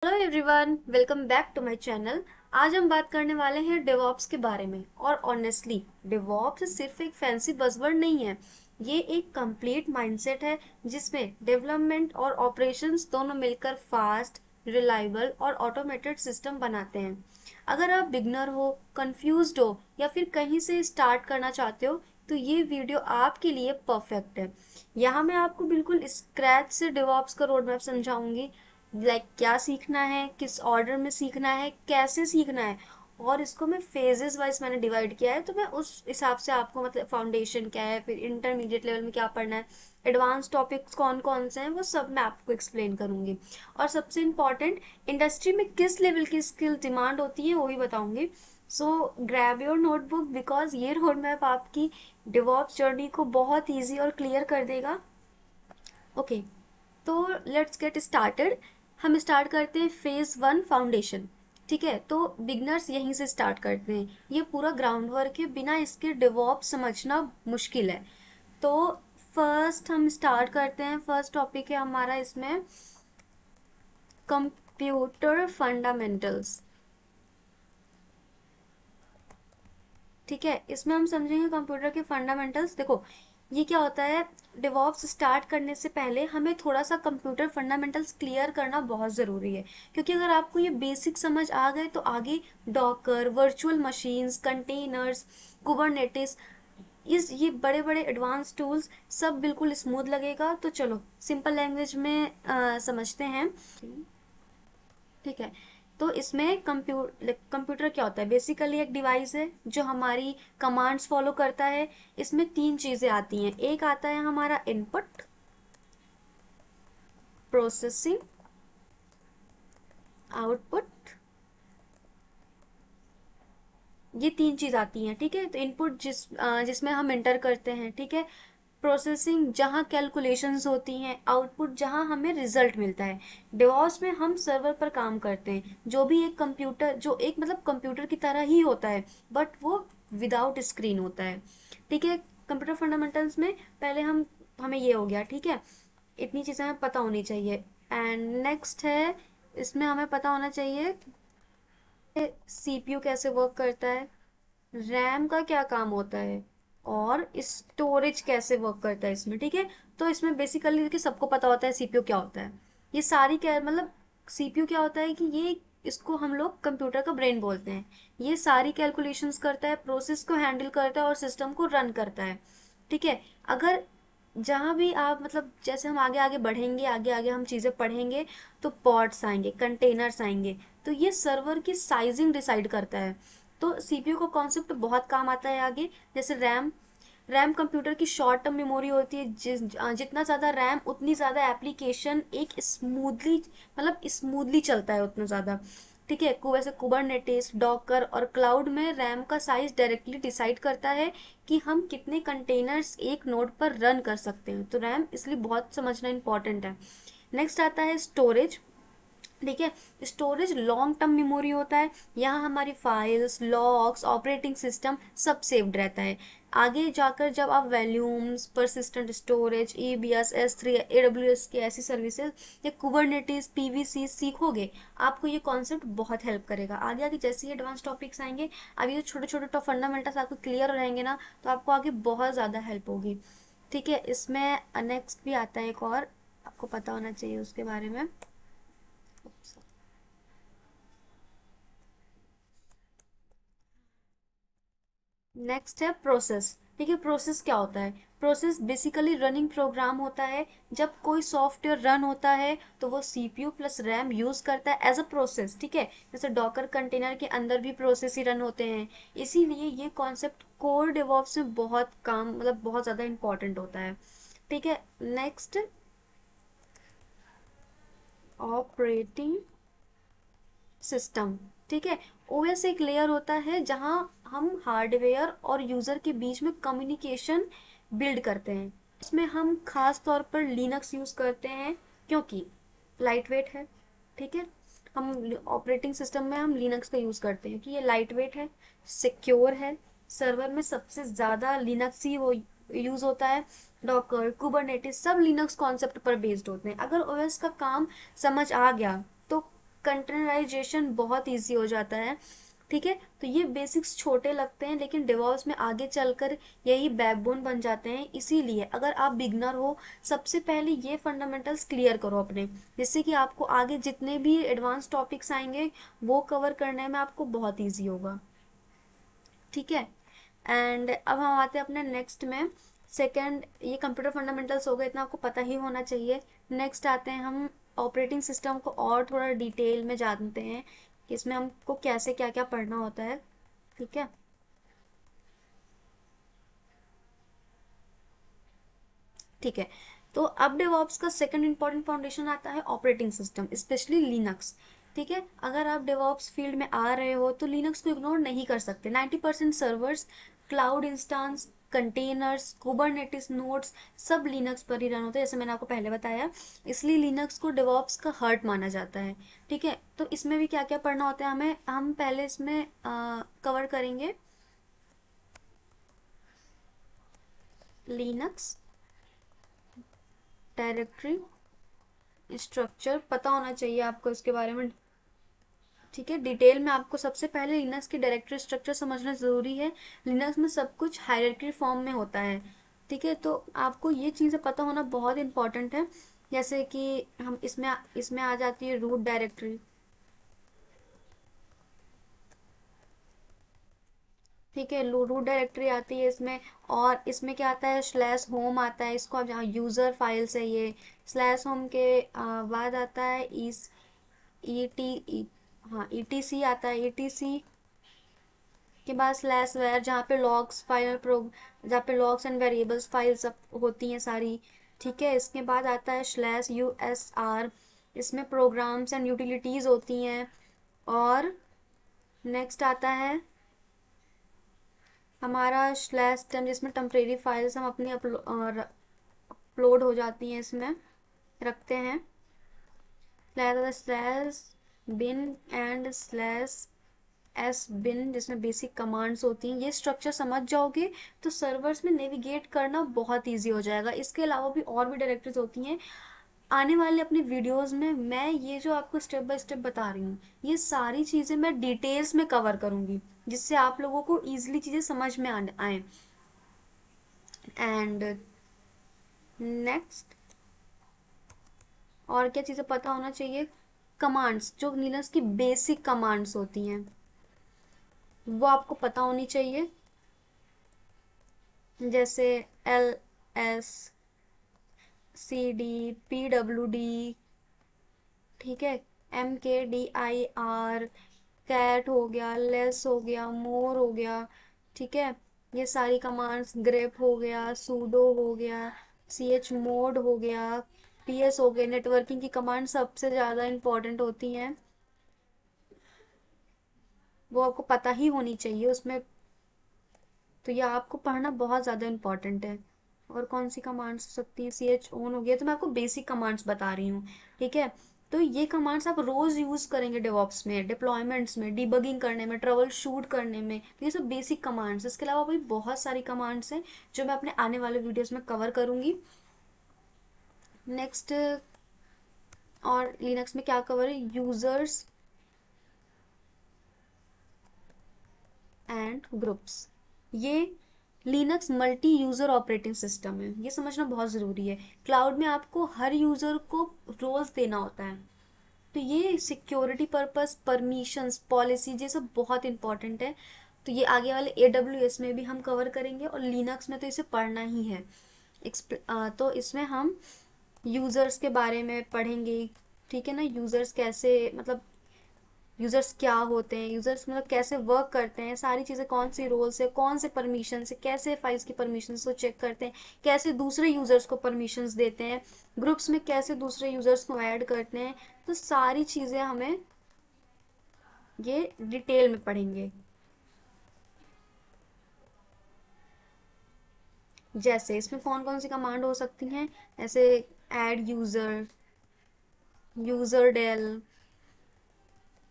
Hello everyone, welcome back to my channel. आज हम बात करने वाले हैं डेवॉप्स के बारे में। और ऑनेस्टली डेवॉप्स सिर्फ एक फैंसी बजवर्ड नहीं है, ये एक कंप्लीट माइंडसेट है जिसमें डेवलपमेंट और ऑपरेशंस दोनों मिलकर फास्ट, रिलायबल और ऑटोमेटेड सिस्टम बनाते हैं। अगर आप बिगनर हो, कंफ्यूज्ड हो या फिर कहीं से स्टार्ट करना चाहते हो तो ये वीडियो आपके लिए परफेक्ट है। यहाँ मैं आपको बिल्कुल स्क्रैच से डेवॉप्स का रोड मैप समझाऊंगी, क्या सीखना है, किस ऑर्डर में सीखना है, कैसे सीखना है। और इसको मैं फेजेस वाइज मैंने डिवाइड किया है, तो मैं उस हिसाब से आपको मतलब फाउंडेशन क्या है, फिर इंटरमीडिएट लेवल में क्या पढ़ना है, एडवांस टॉपिक्स कौन कौन से हैं, वो सब मैं आपको एक्सप्लेन करूंगी। और सबसे इम्पॉर्टेंट, इंडस्ट्री में किस लेवल की स्किल डिमांड होती है वो भी बताऊंगी। सो ग्रैब योर नोटबुक बिकॉज ये रोड मैप आपकी डिवॉप्स जर्नी को बहुत ईजी और क्लियर कर देगा। ओके, तो लेट्स गेट स्टार्टेड। हम स्टार्ट करते हैं फेज वन, फाउंडेशन। ठीक है, तो बिगनर्स यहीं से स्टार्ट करते हैं, ये पूरा ग्राउंड वर्क है, बिना इसके डेवॉप समझना मुश्किल है। तो फर्स्ट हम स्टार्ट करते हैं, फर्स्ट टॉपिक है हमारा इसमें कंप्यूटर फंडामेंटल्स। ठीक है, इसमें हम समझेंगे कंप्यूटर के फंडामेंटल्स। देखो, ये क्या होता है, डिवॉप्स स्टार्ट करने से पहले हमें थोड़ा सा कंप्यूटर फंडामेंटल्स क्लियर करना बहुत ज़रूरी है, क्योंकि अगर आपको ये बेसिक समझ आ गए तो आगे Docker, virtual machines, containers, Kubernetes, इस ये बड़े बड़े एडवांस टूल्स सब बिल्कुल स्मूथ लगेगा। तो चलो सिंपल लैंग्वेज में समझते हैं। ठीक है, तो इसमें कंप्यूटर क्या होता है, बेसिकली एक डिवाइस है जो हमारी कमांड्स फॉलो करता है। इसमें तीन चीजें आती हैं, एक आता है हमारा इनपुट, प्रोसेसिंग, आउटपुट। ये तीन चीज आती हैं। ठीक है, तो इनपुट जिसमें हम इंटर करते हैं, ठीक है, प्रोसेसिंग जहाँ कैलकुलेशंस होती हैं, आउटपुट जहाँ हमें रिजल्ट मिलता है। डेवॉप्स में हम सर्वर पर काम करते हैं, जो भी एक कंप्यूटर, जो एक मतलब कंप्यूटर की तरह ही होता है, बट वो विदाउट स्क्रीन होता है। ठीक है, कंप्यूटर फंडामेंटल्स में पहले हमें ये हो गया। ठीक है, इतनी चीज़ें हमें पता होनी चाहिए। एंड नेक्स्ट है, इसमें हमें पता होना चाहिए सीपीयू कैसे वर्क करता है, रैम का क्या काम होता है, और स्टोरेज कैसे वर्क करता है इसमें। ठीक है, तो इसमें बेसिकली कि सबको पता होता है सीपीयू क्या होता है। ये सारी क्या मतलब, सीपीयू क्या होता है कि ये, इसको हम लोग कंप्यूटर का ब्रेन बोलते हैं। ये सारी कैलकुलेशंस करता है, प्रोसेस को हैंडल करता है और सिस्टम को रन करता है। ठीक है, अगर जहाँ भी आप मतलब जैसे हम आगे आगे बढ़ेंगे, आगे आगे हम चीज़ें पढ़ेंगे, तो पॉड्स आएंगे, कंटेनर्स आएंगे, तो ये सर्वर की साइजिंग डिसाइड करता है। तो सीपीयू का कॉन्सेप्ट बहुत काम आता है आगे। जैसे रैम, रैम कंप्यूटर की शॉर्ट टर्म मेमोरी होती है, जितना ज़्यादा रैम उतनी ज़्यादा एप्लीकेशन एक स्मूथली मतलब स्मूथली चलता है, उतना ज़्यादा। ठीक है, वैसे कुबरनेटिस, डॉकर और क्लाउड में रैम का साइज डायरेक्टली डिसाइड करता है कि हम कितने कंटेनर्स एक नोड पर रन कर सकते हैं। तो रैम इसलिए बहुत समझना इंपॉर्टेंट है। नेक्स्ट आता है स्टोरेज। ठीक है, स्टोरेज लॉन्ग टर्म मेमोरी होता है, यहाँ हमारी फाइल्स, लॉग्स, ऑपरेटिंग सिस्टम सब सेव्ड रहता है। आगे जाकर जब आप वैल्यूम्स, persistent storage, EBS, S3, AWS की ऐसी सर्विसेज या कुबरनेटिस, पीवीसी सीखोगे, आपको ये कॉन्सेप्ट बहुत हेल्प करेगा। आगे आगे जैसे ही एडवांस टॉपिक्स आएंगे, अभी जो छोटे छोटे तो फंडामेंटल्स आपको क्लियर रहेंगे ना, तो आपको आगे बहुत ज़्यादा हेल्प होगी। ठीक है, इसमें नेक्स्ट भी आता है एक और, आपको पता होना चाहिए उसके बारे में। नेक्स्ट है प्रोसेस। ठीक है, प्रोसेस क्या होता है, प्रोसेस बेसिकली रनिंग प्रोग्राम होता है। जब कोई सॉफ्टवेयर रन होता है तो वो सीपीयू प्लस रैम यूज करता है एज अ प्रोसेस। ठीक है, जैसे डॉकर कंटेनर के अंदर भी प्रोसेस ही रन होते हैं, इसीलिए ये कॉन्सेप्ट कोर डेवॉप्स में बहुत काम मतलब बहुत ज़्यादा इंपॉर्टेंट होता है। ठीक है, नेक्स्ट, ऑपरेटिंग सिस्टम। ठीक है, ओएस एक लेयर होता है जहां हम हार्डवेयर और यूजर के बीच में कम्युनिकेशन बिल्ड करते हैं। इसमें हम खास तौर पर लिनक्स यूज करते हैं, क्योंकि लाइट वेट है। ठीक है, हम ऑपरेटिंग सिस्टम में हम लिनक्स का यूज करते हैं कि ये लाइट वेट है, सिक्योर है। सर्वर में सबसे ज्यादा लिनक्स ही वो यूज होता है। डॉकर, कुबरनेटिस सब लिनक्स कॉन्सेप्ट पर बेस्ड होते हैं। अगर ओएस का काम समझ आ गया तो कंटेनराइजेशन बहुत ईजी हो जाता है। ठीक है, तो ये बेसिक्स छोटे लगते हैं लेकिन डेवॉप्स में आगे चलकर यही बैकबोन बन जाते हैं। इसीलिए अगर आप बिगनर हो, सबसे पहले ये फंडामेंटल्स क्लियर करो अपने, जिससे कि आपको आगे जितने भी एडवांस टॉपिक्स आएंगे वो कवर करने में आपको बहुत ईजी होगा। ठीक है, एंड अब हम आते हैं अपने नेक्स्ट में। सेकंड, ये कंप्यूटर फंडामेंटल्स हो गए, इतना आपको पता ही होना चाहिए। नेक्स्ट आते हैं हम ऑपरेटिंग सिस्टम को और थोड़ा डिटेल में जानते हैं कि इसमें हमको कैसे क्या क्या पढ़ना होता है। ठीक है, ठीक है, तो अब डेवॉप्स का सेकंड इंपॉर्टेंट फाउंडेशन आता है ऑपरेटिंग सिस्टम, स्पेशली लिनक्स। ठीक है, अगर आप डेवॉप्स फील्ड में आ रहे हो तो लिनक्स को इग्नोर नहीं कर सकते। 90% servers, cloud instance, containers, Kubernetes nodes सब लिनक्स पर ही रन होते हैं, जैसे मैंने आपको पहले बताया। इसलिए लिनक्स को डेवॉप्स का हार्ट माना जाता है। ठीक है, तो इसमें भी क्या क्या पढ़ना होता है हमें, हम पहले इसमें कवर करेंगे लिनक्स डायरेक्टरी स्ट्रक्चर, पता होना चाहिए आपको इसके बारे में। ठीक है, डिटेल में आपको सबसे पहले लिनक्स की डायरेक्टरी स्ट्रक्चर समझना ज़रूरी है। लिनक्स में सब कुछ हायरार्की फॉर्म में होता है। ठीक है, तो आपको ये चीज़ें पता होना बहुत इंपॉर्टेंट है। जैसे कि हम इसमें आ जाती है रूट डायरेक्टरी। ठीक है, रूट डायरेक्टरी आती है इसमें। और इसमें क्या आता है, स्लैश होम आता है, इसको आप जहाँ यूज़र फाइल्स है ये। स्लैश होम के बाद आता है इस ई टी ई, हाँ ETC आता है। ETC के बाद स्लैश वेयर, जहाँ पे लॉग्स फाइल प्रो, जहाँ पे लॉग्स एंड वेरिएबल्स फाइल सब होती हैं सारी। ठीक है, इसके बाद आता है /USR, इसमें प्रोग्राम्स एंड यूटिलिटीज होती हैं। और नेक्स्ट आता है हमारा /टेम, जिसमें टेम्परेरी फाइल्स हम अपनी अपलोड हो जाती हैं, इसमें रखते हैं। स्लैश बिन एंड एस बिन, जिसमें बेसिक कमांड्स होती हैं। ये स्ट्रक्चर समझ जाओगे तो सर्वर्स में नेविगेट करना बहुत इजी हो जाएगा। इसके अलावा भी और भी डायरेक्टरीज होती हैं। आने वाले अपने वीडियोस में मैं ये जो आपको स्टेप बाय स्टेप बता रही हूँ, ये सारी चीज़ें मैं डिटेल्स में कवर करूँगी, जिससे आप लोगों को ईजिली चीज़ें समझ में आए। एंड नेक्स्ट, और क्या चीज़ें पता होना चाहिए, कमांड्स, जो लिनक्स की बेसिक कमांड्स होती हैं वो आपको पता होनी चाहिए। जैसे LS CD PWD, ठीक है, MKDIR, कैट हो गया, लेस हो गया, मोर हो गया। ठीक है, ये सारी कमांड्स, ग्रेप हो गया, सूडो हो गया, chmod हो गया, PS हो गया। नेटवर्किंग की कमांड सबसे ज़्यादा इंपॉर्टेंट होती हैं, वो आपको पता ही होनी चाहिए उसमें। तो ये आपको पढ़ना बहुत ज़्यादा इंपॉर्टेंट है। और कौन सी कमांड्स हो सकती हैं, CHON हो गया, तो मैं आपको बेसिक कमांड्स बता रही हूँ। ठीक है, तो ये कमांड्स आप रोज यूज करेंगे डेवॉप्स में, डिप्लॉयमेंट्स में, डिबगिंग करने में, ट्रबल शूट करने में। तो ये सब बेसिक कमांड्स। इसके अलावा भी बहुत सारी कमांड्स हैं जो मैं अपने आने वाले वीडियोस में कवर करूंगी। नेक्स्ट, और लिनक्स में क्या कवर है, यूजर्स एंड ग्रुप्स। ये Linux multi user operating system है, ये समझना बहुत ज़रूरी है। क्लाउड में आपको हर यूजर को रोल्स देना होता है, तो ये सिक्योरिटी पर्पस, परमिशंस, पॉलिसी, ये सब बहुत इंपॉर्टेंट है। तो ये आगे वाले AWS में भी हम कवर करेंगे और लिनक्स में तो इसे पढ़ना ही है। तो इसमें हम यूजर्स के बारे में पढ़ेंगे। ठीक है ना, यूजर्स कैसे, मतलब यूजर्स क्या होते हैं, यूजर्स मतलब कैसे वर्क करते हैं, सारी चीज़ें, कौन सी रोल्स है, कौन से परमिशन से, कैसे फाइल्स की परमिशन को चेक करते हैं, कैसे दूसरे यूजर्स को परमिशंस देते हैं, ग्रुप्स में कैसे दूसरे यूजर्स को ऐड करते हैं। तो सारी चीज़ें हमें ये डिटेल में पढ़ेंगे। जैसे इसमें कौन कौन सी कमांड हो सकती हैं, ऐसे add user, user del,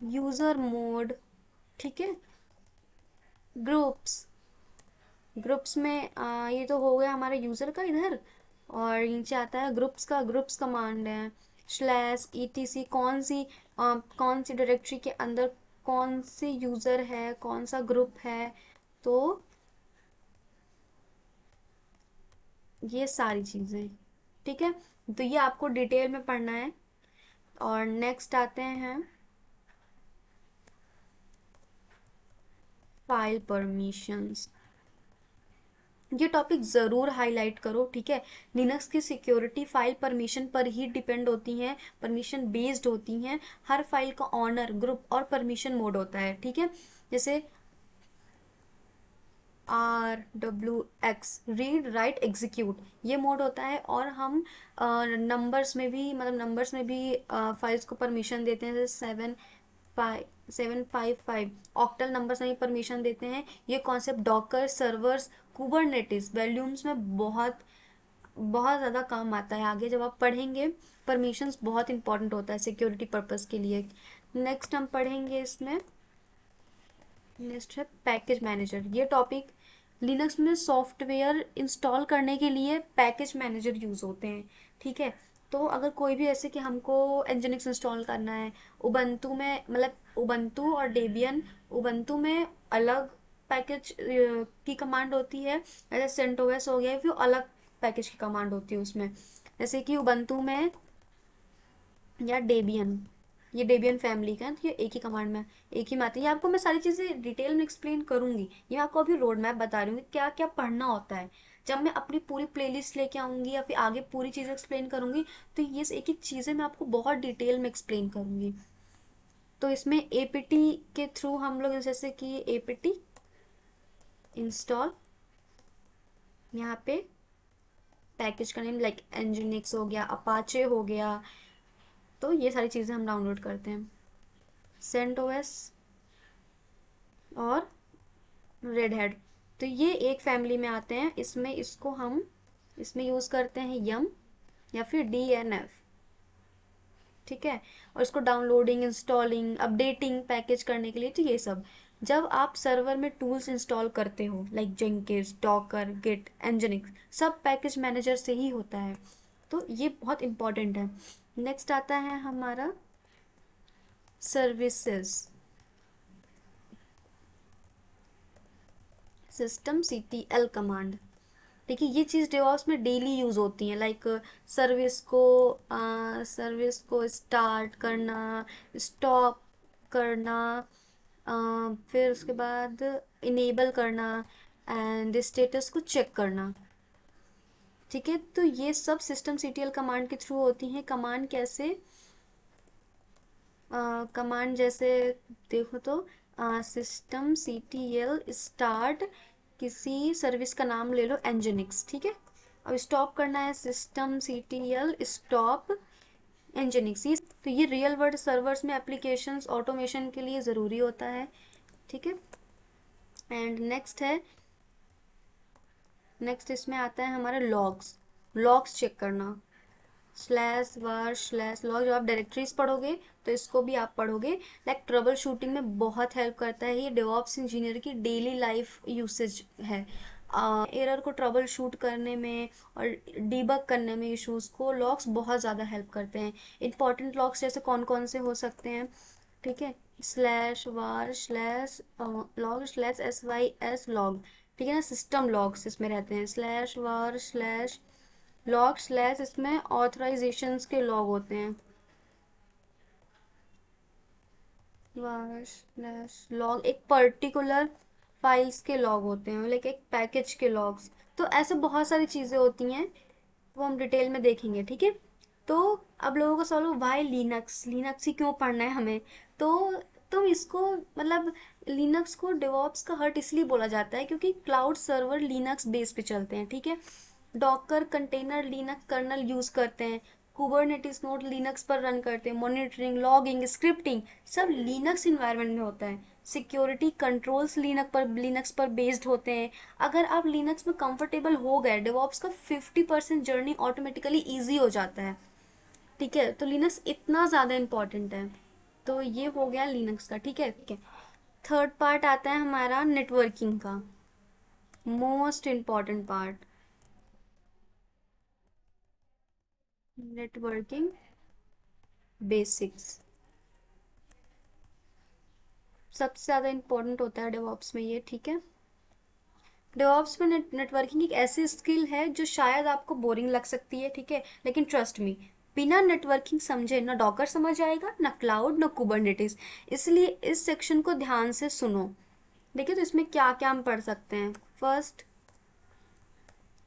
user mod. ठीक है, ग्रुप्स, ग्रुप्स में ये तो हो गया हमारे यूजर का इधर। और नीचे आता है ग्रुप्स का, ग्रुप्स कमांड है। /etc, कौन सी कौन सी डायरेक्टरी के अंदर कौन सी यूज़र है, कौन सा ग्रुप है, तो ये सारी चीज़ें, ठीक है। तो ये आपको डिटेल में पढ़ना है। और नेक्स्ट आते हैं फाइल परमिशंस। ये टॉपिक ज़रूर हाईलाइट करो, ठीक है। लिनक्स की सिक्योरिटी फाइल परमिशन पर ही डिपेंड होती हैं, परमिशन बेस्ड होती हैं। हर फाइल का ऑनर, ग्रुप और परमिशन मोड होता है, ठीक है। जैसे RWX, रीड राइट एग्जीक्यूट, ये मोड होता है। और हम नंबर्स में भी, मतलब नंबर्स में भी फाइल्स को परमिशन देते हैं, जैसे 755 ऑक्टल नंबर्स में भी परमिशन देते हैं। ये concept Docker, servers, Kubernetes, volumes में बहुत बहुत ज़्यादा काम आता है। आगे जब आप पढ़ेंगे, परमिशंस बहुत इंपॉर्टेंट होता है सिक्योरिटी पर्पस के लिए। नेक्स्ट हम पढ़ेंगे इसमें, नेक्स्ट है पैकेज मैनेजर। ये टॉपिक, लिनक्स में सॉफ्टवेयर इंस्टॉल करने के लिए पैकेज मैनेजर यूज़ होते हैं, ठीक है। तो अगर कोई भी ऐसे कि हमको एनजिनिक्स इंस्टॉल करना है, उबंटू में, मतलब उबंटू और डेबियन, उबंटू में अलग पैकेज की कमांड होती है, जैसे सेंटोस हो गया, फिर अलग पैकेज की कमांड होती है उसमें। जैसे कि उबंटू में या डेबियन, ये डेबियन फैमिली का है, तो ये एक ही कमांड में, एक ही में आती है। ये आपको मैं सारी चीज़ें डिटेल में एक्सप्लेन करूंगी, ये मैं आपको अभी रोड मैप बता रही हूँ कि क्या क्या पढ़ना होता है। जब मैं अपनी पूरी प्लेलिस्ट लेके आऊंगी या फिर आगे पूरी चीज़ें एक्सप्लेन करूंगी, तो ये एक एक चीज़ें मैं आपको बहुत डिटेल में एक्सप्लेन करूंगी। तो इसमें एपीटी के थ्रू हम लोग, जैसे कि एपीटी इंस्टॉल, यहाँ पे पैकेज का नेम लाइक एनजिनिक्स हो गया, अपाचे हो गया, तो ये सारी चीज़ें हम डाउनलोड करते हैं। सेंटोस और रेड हैट, तो ये एक फैमिली में आते हैं। इसमें इसको हम इसमें यूज़ करते हैं यम या फिर DNF, ठीक है। और इसको डाउनलोडिंग, इंस्टॉलिंग, अपडेटिंग पैकेज करने के लिए, तो ये सब जब आप सर्वर में टूल्स इंस्टॉल करते हो लाइक जेंकिंस, डॉकर, गिट, एनजिनिक्स, सब पैकेज मैनेजर से ही होता है। तो ये बहुत इंपॉर्टेंट है। नेक्स्ट आता है हमारा सर्विसेज, सिस्टम CTL कमांड। देखिए ये चीज़ डेवॉप्स में डेली यूज़ होती हैं, लाइक सर्विस को स्टार्ट करना, स्टॉप करना, फिर उसके बाद इनेबल करना एंड स्टेटस को चेक करना, ठीक है। तो ये सब सिस्टम CTL कमांड के थ्रू होती हैं। कमांड कैसे, कमांड जैसे देखो तो सिस्टम CTL स्टार्ट, किसी सर्विस का नाम ले लो एनजिनिक्स, ठीक है। अब स्टॉप करना है सिस्टम CTL स्टॉप एनजिनिक्स। ये तो ये रियल वर्ल्ड सर्वर्स में एप्लीकेशंस ऑटोमेशन के लिए ज़रूरी होता है, ठीक है। एंड नेक्स्ट इसमें आता है हमारे लॉग्स, लॉग्स चेक करना, /var/log। जब आप डायरेक्टरीज पढ़ोगे तो इसको भी आप पढ़ोगे, लाइक ट्रबल शूटिंग में बहुत हेल्प करता है। ये डेवऑप्स इंजीनियर की डेली लाइफ यूसेज है। एरर को ट्रबल शूट करने में और डीबग करने में इश्यूज को लॉग्स बहुत ज़्यादा हेल्प करते हैं। इंपॉर्टेंट लॉग्स जैसे कौन कौन से हो सकते हैं, ठीक है, /var/log/sys log, ठीक है ना। सिस्टम लॉग्स इसमें रहते हैं, /var/log/ इसमें ऑथराइजेशंस के लॉग होते हैं, log एक पर्टिकुलर फाइल्स के लॉग होते हैं, लाइक एक पैकेज के लॉग्स। तो ऐसे बहुत सारी चीज़ें होती हैं, वो हम डिटेल में देखेंगे, ठीक है। तो अब लोगों को सवाल हो, भाई लिनक्स, लिनक्स ही क्यों पढ़ना है हमें। तो तुम इसको, मतलब लिनक्स को डेवॉप्स का हर्ट इसलिए बोला जाता है क्योंकि क्लाउड सर्वर लिनक्स बेस पे चलते हैं, ठीक है। Docker container Linux kernel use करते हैं, कुबरनेटिस नोड लिनक्स पर रन करते हैं, मॉनिटरिंग, लॉगिंग, स्क्रिप्टिंग सब लिनक्स इन्वायरमेंट में होता है। सिक्योरिटी कंट्रोल्स लिनक्स पर बेस्ड होते हैं। अगर आप लिनक्स में कंफर्टेबल हो गए, डेवॉप्स का 50% जर्नी ऑटोमेटिकली ईजी हो जाता है, ठीक है। तो लिनक्स इतना ज़्यादा इम्पॉर्टेंट है। तो ये हो गया लिनक्स का, ठीक है, ठीक है। थर्ड पार्ट आता है हमारा नेटवर्किंग का, most important part, networking basics. सबसे ज़्यादा इम्पोर्टेंट होता है डेवऑप्स में ये, ठीक है। डेवऑप्स में नेटवर्किंग एक ऐसी स्किल है जो शायद आपको बोरिंग लग सकती है, ठीक है, लेकिन ट्रस्ट मी, बिना नेटवर्किंग समझे ना डॉकर समझ आएगा, ना क्लाउड, ना कुबरनेटिस। इसलिए इस सेक्शन को ध्यान से सुनो। देखिए तो इसमें क्या क्या हम पढ़ सकते हैं। फर्स्ट,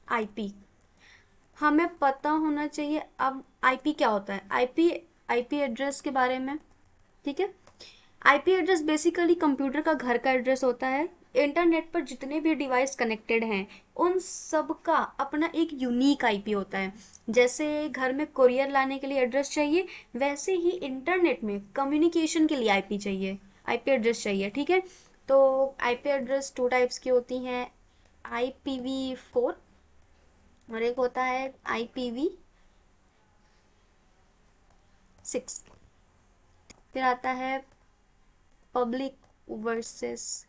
आईपी हमें पता होना चाहिए। अब आईपी क्या होता है? आईपी आईपी एड्रेस के बारे में, ठीक है। आईपी एड्रेस बेसिकली कंप्यूटर का घर का एड्रेस होता है। इंटरनेट पर जितने भी डिवाइस कनेक्टेड हैं उन सब का अपना एक यूनिक आईपी होता है। जैसे घर में कुरियर लाने के लिए एड्रेस चाहिए, वैसे ही इंटरनेट में कम्युनिकेशन के लिए आईपी चाहिए, आईपी एड्रेस चाहिए, ठीक है। तो आईपी एड्रेस टू टाइप्स की होती हैं, IPv4 और एक होता है IPv6। फिर आता है पब्लिक वर्सेस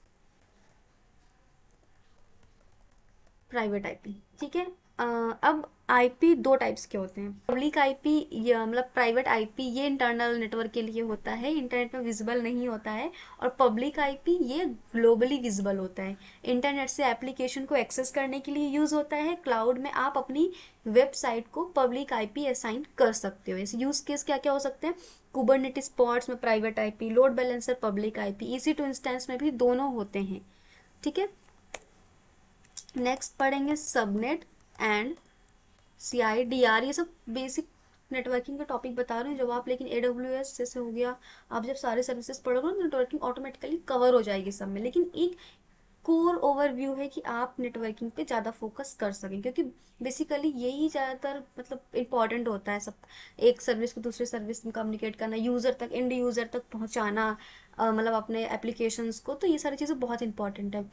प्राइवेट आईपी, ठीक है। अब आईपी दो टाइप्स के होते हैं। पब्लिक आईपी ये मतलब प्राइवेट आईपी ये इंटरनल नेटवर्क के लिए होता है, इंटरनेट में विजिबल नहीं होता है। और पब्लिक आईपी ये ग्लोबली विजिबल होता है, इंटरनेट से एप्लीकेशन को एक्सेस करने के लिए यूज होता है। क्लाउड में आप अपनी वेबसाइट को पब्लिक आईपी असाइन कर सकते हो। इस यूज केस क्या क्या हो सकते हैं? कुबरनेटिस पॉड्स में private IP, load balancer public IP, EC2 instance में भी दोनों होते हैं, ठीक है। नेक्स्ट पढ़ेंगे सबनेट एंड CIDR। ये सब बेसिक नेटवर्किंग का टॉपिक बता रहे हैं जब आप, लेकिन AWS जैसे हो गया, आप जब सारे सर्विसेज पढ़ोगे ना नेटवर्किंग ऑटोमेटिकली कवर हो जाएगी सब में। लेकिन एक कोर ओवरव्यू है कि आप नेटवर्किंग पे ज़्यादा फोकस कर सकें, क्योंकि बेसिकली यही ज़्यादातर मतलब इम्पॉर्टेंट होता है सब। एक सर्विस को दूसरे सर्विस में कम्युनिकेट करना, यूज़र तक, एंड यूज़र तक पहुँचाना, मतलब अपने एप्लीकेशंस को, तो ये सारी चीज़ें बहुत इंपॉर्टेंट है।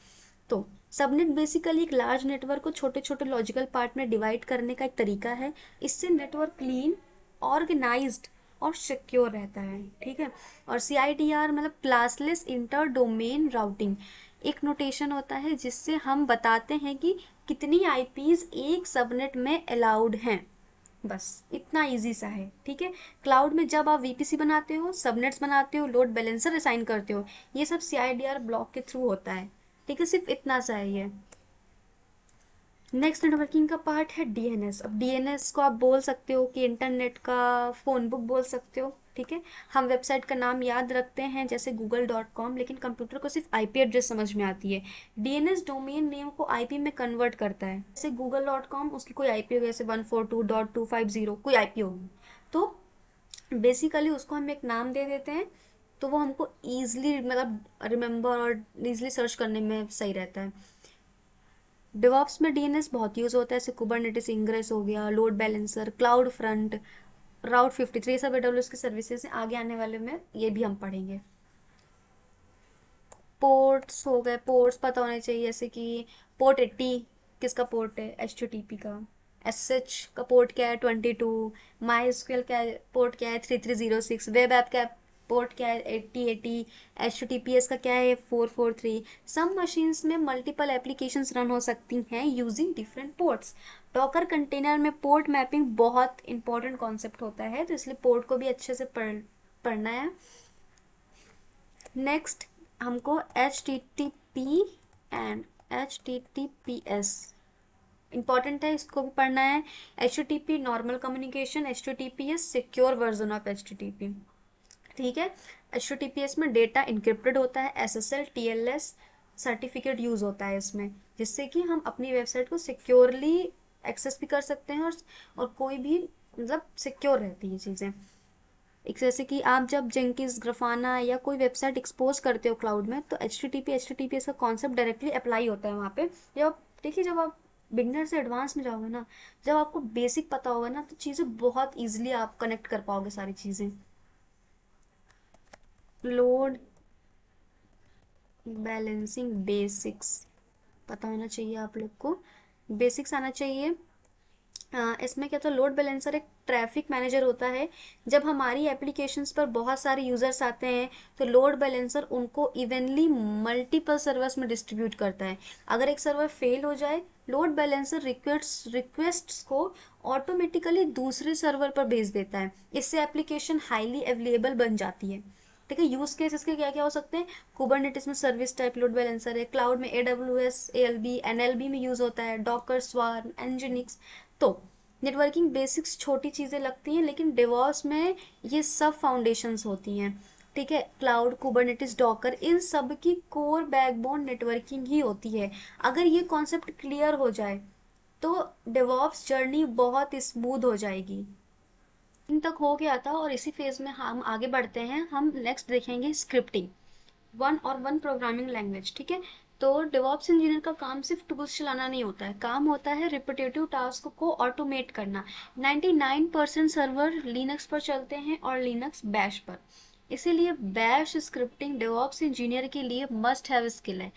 तो सबनेट बेसिकली एक लार्ज नेटवर्क को छोटे छोटे लॉजिकल पार्ट में डिवाइड करने का एक तरीका है। इससे नेटवर्क क्लीन, ऑर्गेनाइज्ड और सिक्योर रहता है, ठीक है। और CIDR मतलब क्लासलेस इंटर डोमेन राउटिंग, एक नोटेशन होता है जिससे हम बताते हैं कि कितनी IPs एक सबनेट में अलाउड हैं। बस इतना इजी सा है, ठीक है। क्लाउड में जब आप VPC बनाते हो, सबनेट्स बनाते हो, लोड बैलेंसर असाइन करते हो, ये सब CIDR ब्लॉक के थ्रू होता है, ठीक है। सिर्फ इतना सा है ये। नेक्स्ट नेटवर्किंग का पार्ट है DNS। अब DNS को आप बोल सकते हो कि इंटरनेट का फ़ोन बुक बोल सकते हो, ठीक है। हम वेबसाइट का नाम याद रखते हैं जैसे google.com, लेकिन कंप्यूटर को सिर्फ IP एड्रेस समझ में आती है। DNS डोमेन नेम को IP में कन्वर्ट करता है। जैसे google.com, उसकी कोई IP होगी, जैसे 142.250 कोई IP होगी, तो बेसिकली उसको हम एक नाम दे देते हैं, तो वो हमको ईजिली मतलब रिमेंबर और ईजिली सर्च करने में सही रहता है। डेवॉप्स में DNS बहुत यूज होता है, जैसे कुबरनेटिस इंग्रेस हो गया, लोड बैलेंसर, क्लाउड फ्रंट, राउट 53, सब AWS की सर्विसेज हैं। आगे आने वाले में ये भी हम पढ़ेंगे। पोर्ट्स हो गए, पोर्ट्स पता होने चाहिए, जैसे कि पोर्ट 80 किसका पोर्ट है? HTTP का। SH का पोर्ट क्या है? 22। MySQL क्या है पोर्ट, क्या है? 3306। वेब ऐप का पोर्ट क्या है? 8080। HTTPS का क्या है? 443। सम मशीन्स में मल्टीपल एप्लीकेशंस रन हो सकती हैं using different ports. Docker container में पोर्ट मैपिंग बहुत इंपॉर्टेंट कॉन्सेप्ट होता है, तो इसलिए पोर्ट को भी अच्छे से पढ़ना है। नेक्स्ट हमको HTTP एंड HTTPS इंपॉर्टेंट है, इसको भी पढ़ना है। HTTP normal communication, HTTPS secure version of HTTP, ठीक है। HTTPS में डेटा इंक्रिप्टेड होता है, SSL TLS सर्टिफिकेट यूज होता है इसमें, जिससे कि हम अपनी वेबसाइट को सिक्योरली एक्सेस भी कर सकते हैं, और कोई भी मतलब सिक्योर रहती है चीज़ें। एक जैसे कि आप जब जेंकिस, ग्राफाना या कोई वेबसाइट एक्सपोज करते हो क्लाउड में, तो HTTPS का कॉन्सेप्ट डायरेक्टली अप्लाई होता है वहाँ पे। जब आप देखिए, जब आप बिगनर से एडवांस में जाओगे ना, जब आपको बेसिक पता होगा ना, तो चीज़ें बहुत ईजिली आप कनेक्ट कर पाओगे सारी चीज़ें। लोड बैलेंसिंग बेसिक्स पता होना चाहिए आप लोग को, बेसिक्स आना चाहिए। इसमें क्या था, लोड बैलेंसर एक ट्रैफिक मैनेजर होता है। जब हमारी एप्लीकेशंस पर बहुत सारे यूजर्स आते हैं, तो लोड बैलेंसर उनको इवनली मल्टीपल सर्वर्स में डिस्ट्रीब्यूट करता है। अगर एक सर्वर फेल हो जाए, लोड बैलेंसर रिक्वेस्ट्स को ऑटोमेटिकली दूसरे सर्वर पर भेज देता है। इससे एप्लीकेशन हाईली अवेलेबल बन जाती है, ठीक है। यूज केस इसके क्या क्या हो सकते हैं, कुबरनेटिस में सर्विस टाइप लोड बैलेंसर है, क्लाउड में AWS ALB NLB में यूज होता है, डॉकर स्वार्म एनजिनिक्स। तो नेटवर्किंग बेसिक्स छोटी चीजें लगती हैं, लेकिन डेवॉप्स में ये सब फाउंडेशंस होती हैं। ठीक है, क्लाउड कुबरनेटिस डॉकर इन सब की कोर बैकबोन नेटवर्किंग ही होती है। अगर ये कॉन्सेप्ट क्लियर हो जाए तो डेवॉप्स जर्नी बहुत स्मूथ हो जाएगी। इन तक हो गया था, और इसी फेज में हम आगे बढ़ते हैं। हम नेक्स्ट देखेंगे स्क्रिप्टिंग, वन प्रोग्रामिंग लैंग्वेज। ठीक है, तो डेवॉप्स इंजीनियर का काम सिर्फ टूल्स चलाना नहीं होता है, काम होता है रिपीटेटिव टास्क को ऑटोमेट करना। 99% सर्वर लिनक्स पर चलते हैं और लिनक्स बैश पर, इसीलिए बैश स्क्रिप्टिंग डेवॉप्स इंजीनियर के लिए मस्ट हैव स्किल है।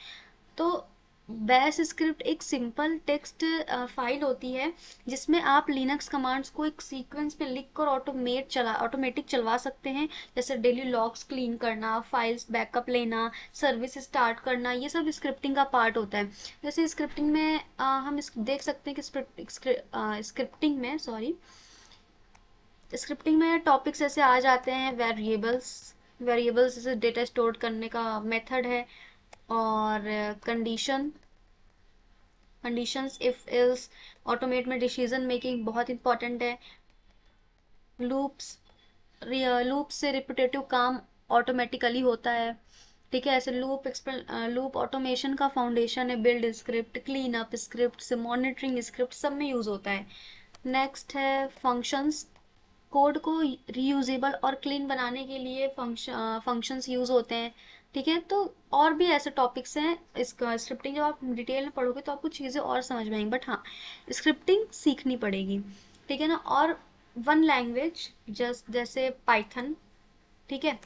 तो बैश स्क्रिप्ट एक सिंपल टेक्स्ट फाइल होती है जिसमें आप लिनक्स कमांड्स को एक सीक्वेंस में लिख कर ऑटोमेटिक चलवा सकते हैं। जैसे डेली लॉग्स क्लीन करना, फाइल्स बैकअप लेना, सर्विस स्टार्ट करना, ये सब स्क्रिप्टिंग का पार्ट होता है। जैसे स्क्रिप्टिंग में हम देख सकते हैं कि स्क्रिप्टिंग में टॉपिक्स ऐसे आ जाते हैं, वेरिएबल्स जैसे डेटा स्टोर करने का मेथड है, और कंडीशंस, इफ एल्स, ऑटोमेट में डिसीजन मेकिंग बहुत इंपॉर्टेंट है, लूप्स लूप से रिपीटेटिव काम ऑटोमेटिकली होता है। ठीक है, ऐसे लूप ऑटोमेशन का फाउंडेशन है, build script, clean up script, monitoring script सब में यूज होता है। नेक्स्ट है फंक्शंस, कोड को रीयूजेबल और क्लीन बनाने के लिए फंक्शंस यूज होते हैं। ठीक है, तो और भी ऐसे टॉपिक्स हैं। इसका स्क्रिप्टिंग जब आप डिटेल में पढ़ोगे तो आपको चीज़ें और समझ में आएंगी, बट हाँ, स्क्रिप्टिंग सीखनी पड़ेगी। ठीक है ना। और वन लैंग्वेज जैसे पाइथन, ठीक है,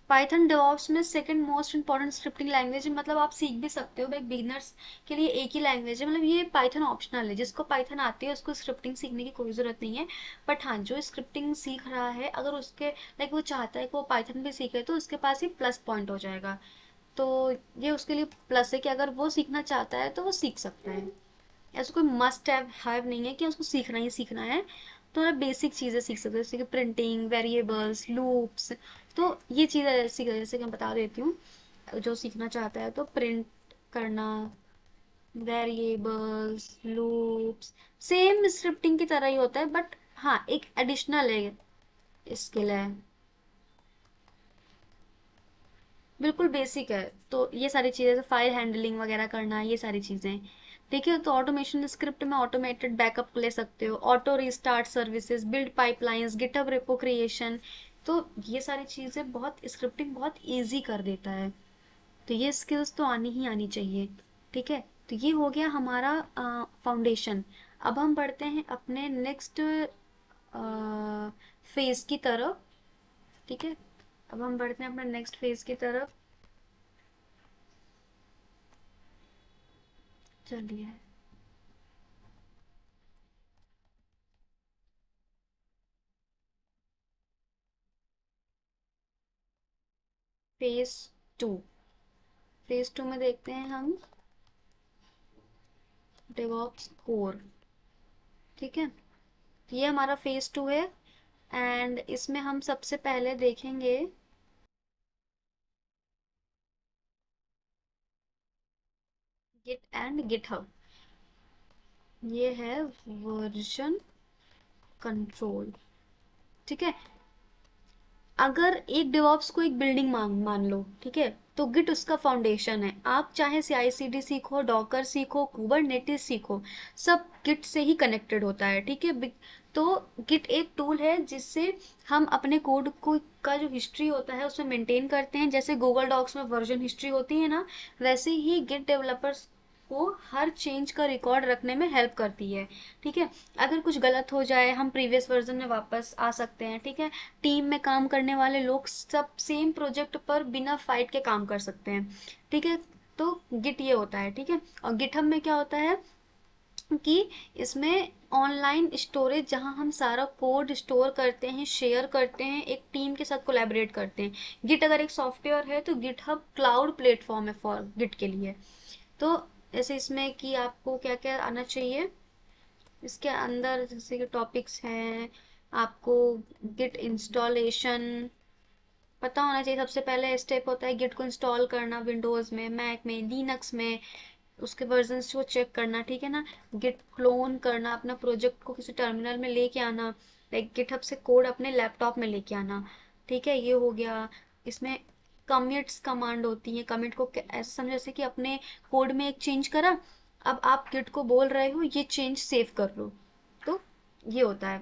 पाइथन डेवॉप्स में second most important scripting language है। मतलब आप सीख भी सकते हो, भाई बिगनर्स के लिए एक ही लैंग्वेज है, मतलब ये पाइथन ऑप्शनल है। जिसको पाइथन आती है उसको स्क्रिप्टिंग सीखने की कोई ज़रूरत नहीं है। बट हाँ, जो स्क्रिप्टिंग सीख रहा है, अगर उसके लाइक वो चाहता है कि वो पाइथन भी सीखे, तो उसके पास ही प्लस पॉइंट हो जाएगा। तो ये उसके लिए प्लस है कि अगर वो सीखना चाहता है तो वो सीख सकता है। ऐसा कोई मस्ट हैव नहीं है कि उसको सीखना ही सीखना है। तो आप बेसिक चीज़ें सीख सकते हो, जैसे कि प्रिंटिंग, वेरिएबल्स, लूप्स। तो ये चीज़ें ऐसी जैसे कि मैं बता देती हूँ, जो सीखना चाहता है तो प्रिंट करना, वेरिएबल्स, लूप्स, सेम स्क्रिप्टिंग की तरह ही होता है, बट हाँ, एक एडिशनल है, स्किल है, बिल्कुल बेसिक है। तो ये सारी चीज़ें, फाइल हैंडलिंग वगैरह करना, ये सारी चीज़ें। ठीक है, तो ऑटोमेशन स्क्रिप्ट में ऑटोमेटेड बैकअप ले सकते हो, auto restart services, build pipelines, GitHub repo creation. तो ये सारी चीज़ें बहुत स्क्रिप्टिंग बहुत इजी कर देता है। तो ये स्किल्स तो आनी ही आनी चाहिए। ठीक है, तो ये हो गया हमारा फाउंडेशन। अब हम बढ़ते हैं अपने नेक्स्ट फेज की तरफ। ठीक है, अब हम बढ़ते हैं अपने नेक्स्ट फेज की तरफ। चलिए, फेज टू। फेज टू में देखते हैं हम डेवॉप्स कोर। ठीक है, ये हमारा फेज टू है, एंड इसमें हम सबसे पहले देखेंगे गिट एंड गिटहब। ये है वर्जन कंट्रोल। ठीक है, अगर एक डेवॉप्स को एक बिल्डिंग मान लो, ठीक है, तो गिट उसका फाउंडेशन है। आप चाहे CI/CD सीखो, डॉकर सीखो, कुबरनेटिस सीखो, सब गिट से ही कनेक्टेड होता है। ठीक है, तो गिट एक टूल है जिससे हम अपने कोड को का जो हिस्ट्री होता है उसमें मेंटेन करते हैं। जैसे गूगल डॉक्स में वर्जन हिस्ट्री होती है ना, वैसे ही गिट डेवलपर्स को हर चेंज का रिकॉर्ड रखने में हेल्प करती है। ठीक है, अगर कुछ गलत हो जाए हम प्रीवियस वर्जन में वापस आ सकते हैं। ठीक है, टीम में काम करने वाले लोग सब सेम प्रोजेक्ट पर बिना फाइट के काम कर सकते हैं। ठीक है, तो गिट ये होता है। ठीक है, और गिटहब में क्या होता है कि इसमें ऑनलाइन स्टोरेज, जहां हम सारा कोड स्टोर करते हैं, शेयर करते हैं, एक टीम के साथ कोलैबोरेट करते हैं। गिट अगर एक सॉफ्टवेयर है तो गिटहब क्लाउड प्लेटफॉर्म है फॉर गिट के लिए। तो ऐसे इसमें कि आपको क्या क्या आना चाहिए इसके अंदर, जैसे कि टॉपिक्स हैं, आपको गिट इंस्टॉलेशन पता होना चाहिए। सबसे पहले स्टेप होता है गिट को इंस्टॉल करना, विंडोज़ में, मैक में, लिनक्स में, उसके वर्जन्स को चेक करना, ठीक है ना। गिट क्लोन करना, अपना प्रोजेक्ट को किसी टर्मिनल में लेके आना, लाइक गिटहब से कोड अपने लैपटॉप में लेके आना, ठीक है, ये हो गया। इसमें कमिट्स कमांड होती है। कमिट को ऐसे समझो जैसे कि अपने कोड में एक चेंज करा, अब आप गिट को बोल रहे हो ये चेंज सेव कर लो, तो ये होता है।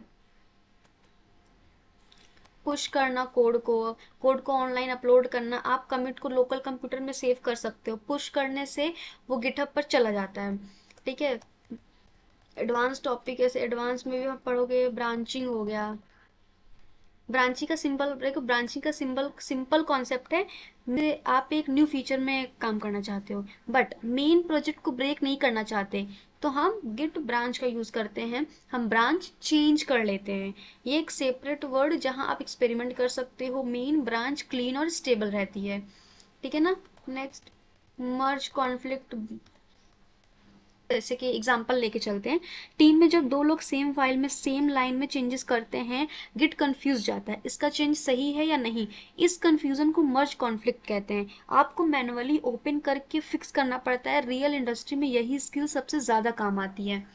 पुश करना कोड को ऑनलाइन अपलोड करना। आप कमिट को लोकल कंप्यूटर में सेव कर सकते हो, पुश करने से वो गिटहब पर चला जाता है, ठीक है। एडवांस टॉपिक, ऐसे एडवांस में भी हम पढ़ोगे, ब्रांचिंग हो गया। ब्रांचिंग का सिंपल देखो, ब्रांचिंग का सिंपल कॉन्सेप्ट है। आप एक न्यू फीचर में काम करना चाहते हो बट मेन प्रोजेक्ट को ब्रेक नहीं करना चाहते, तो हम गिट ब्रांच का यूज करते हैं। हम ब्रांच चेंज कर लेते हैं। ये एक सेपरेट वर्ड जहां आप एक्सपेरिमेंट कर सकते हो। मेन ब्रांच क्लीन और स्टेबल रहती है, ठीक है ना। नेक्स्ट, मर्ज कॉन्फ्लिक्ट। जैसे कि एग्जांपल लेके चलते हैं। टीम में जब दो लोग सेम फाइल में सेम लाइन में चेंजेस करते हैं, गिट कंफ्यूज जाता है, इसका चेंज सही है या नहीं। इस कंफ्यूजन को मर्ज कॉन्फ्लिक्ट कहते हैं। आपको मैनुअली ओपन करके फिक्स करना पड़ता है। रियल इंडस्ट्री में यही स्किल सबसे ज्यादा काम आती है।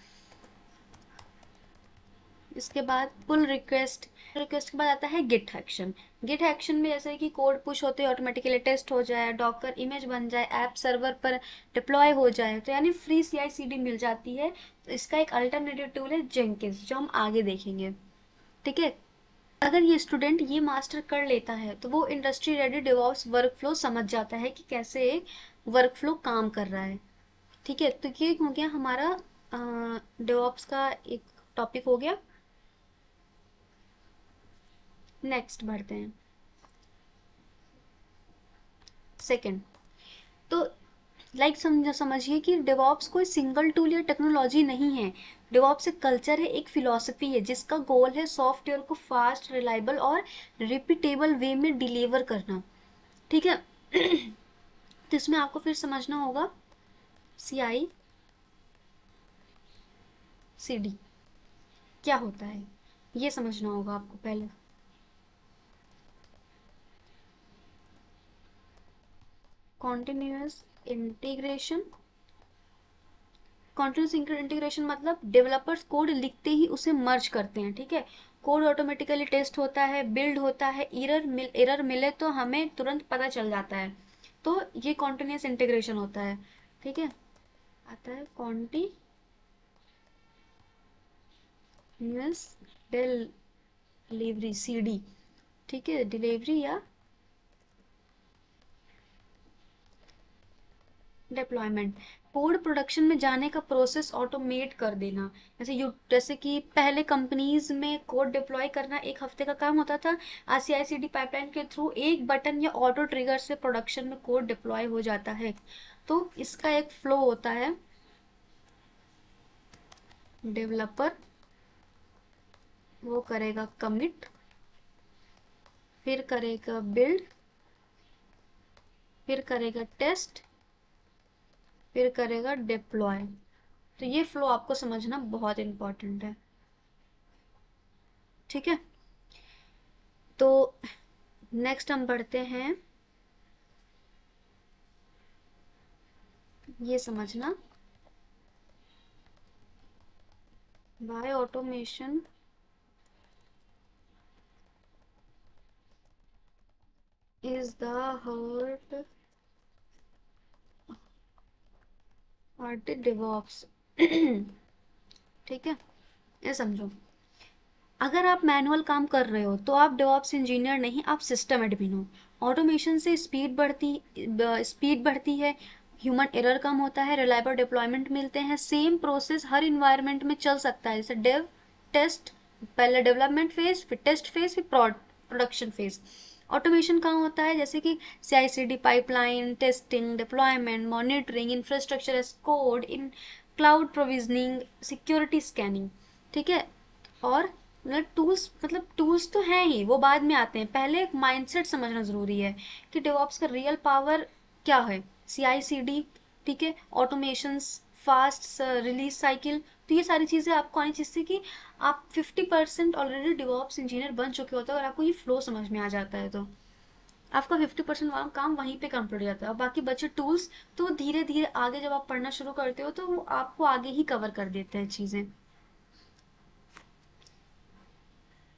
इसके बाद पुल रिक्वेस्ट। रिक्वेस्ट के बाद आता है गिट एक्शन। गिट एक्शन में जैसे कि कोड पुश होते हैं, ऑटोमेटिकली टेस्ट हो जाए, डॉकर इमेज बन जाए, ऐप सर्वर पर डिप्लॉय हो जाए, तो यानी फ्री CI/CD मिल जाती है। तो इसका एक अल्टरनेटिव टूल है जेंकिंस, जो हम आगे देखेंगे, ठीक है। अगर ये स्टूडेंट ये मास्टर कर लेता है तो वो इंडस्ट्री रेडी डेवऑप्स वर्कफ्लो समझ जाता है कि कैसे एक वर्कफ्लो काम कर रहा है, ठीक है। तो ये हो गया हमारा डेवऑप्स का एक टॉपिक हो गया। नेक्स्ट बढ़ते हैं, सेकंड। तो समझिए कि डेवॉप्स कोई सिंगल टूल या टेक्नोलॉजी नहीं है। डेवॉप्स एक कल्चर है, एक फिलॉसफी है, जिसका गोल है सॉफ्टवेयर को फास्ट, रिलायबल और रिपीटेबल वे में डिलीवर करना, ठीक है। तो इसमें आपको फिर समझना होगा CI/CD क्या होता है, ये समझना होगा आपको पहले। Continuous integration. कॉन्टिन्यूस इंटीग्रेशन मतलब डेवलपर्स कोड लिखते ही उसे मर्ज करते हैं, ठीक है। कोड ऑटोमेटिकली टेस्ट होता है, बिल्ड होता है, एरर मिले तो हमें तुरंत पता चल जाता है, तो ये कॉन्टिन्यूस इंटीग्रेशन होता है, ठीक है। आता है कॉन्टिन्यूस डिलीवरी, CD, ठीक है, डिलीवरी या डिप्लॉयमेंट। कोड प्रोडक्शन में जाने का प्रोसेस ऑटोमेट कर देना। जैसे कि पहले कंपनीज में कोड डिप्लॉय करना 1 हफ्ते का काम होता था। आज CI/CD पाइपलाइन के थ्रू एक बटन या ऑटो ट्रिगर से प्रोडक्शन में कोड डिप्लॉय हो जाता है। तो इसका एक फ्लो होता है। डेवलपर वो करेगा कमिट, फिर करेगा बिल्ड, फिर करेगा टेस्ट, फिर करेगा डिप्लॉय। तो ये फ्लो आपको समझना बहुत इंपॉर्टेंट है, ठीक है। तो नेक्स्ट हम बढ़ते हैं, ये समझना why automation is the heart DevOps। ठीक है, ये समझो। अगर आप मैनुअल काम कर रहे हो तो आप डेवऑप्स इंजीनियर नहीं, आप सिस्टम एडमिन हो। ऑटोमेशन से स्पीड बढ़ती है, ह्यूमन एरर कम होता है, रिलायबल डिप्लॉयमेंट मिलते हैं, सेम प्रोसेस हर इन्वायरमेंट में चल सकता है, जैसे डेव टेस्ट, पहले डेवलपमेंट फेज, फिर टेस्ट फेज, फिर प्रोडक्शन फेज। ऑटोमेशन कहाँ होता है, जैसे कि CI/CD pipeline, testing, deployment, monitoring, infrastructure as code, in cloud provisioning, security scanning, ठीक है। और टूल्स तो हैं ही, वो बाद में आते हैं। पहले एक माइंडसेट समझना जरूरी है कि डेवऑप्स का रियल पावर क्या है। CI/CD, ठीक है, ऑटोमेशंस, फास्ट रिलीज साइकिल, तो ये सारी चीजें आपको आनी चाहिए कि आप 50% ऑलरेडी डिवॉप्स इंजीनियर बन चुके होते हो अगर आपको ये फ्लो समझ में आ जाता है तो आपका 50% काम वहीं पे कंप्लीट हो जाता है, और बाकी बचे टूल्स तो धीरे धीरे आगे जब आप पढ़ना शुरू करते हो तो वो आपको आगे ही कवर कर देते हैं चीज़ें।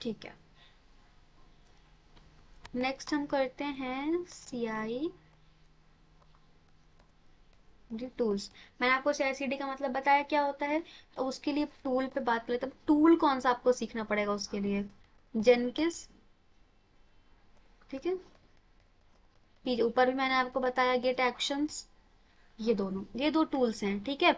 ठीक है, नेक्स्ट हम करते हैं CI टूल्स। मैंने आपको CI/CD का मतलब बताया क्या होता है, तो उसके लिए टूल पे बात करें तब टूल कौन सा आपको सीखना पड़ेगा उसके लिए, जेनकिस, ठीक है। फिर ऊपर भी मैंने आपको बताया गेट एक्शंस, ये दो टूल्स हैं, ठीक है।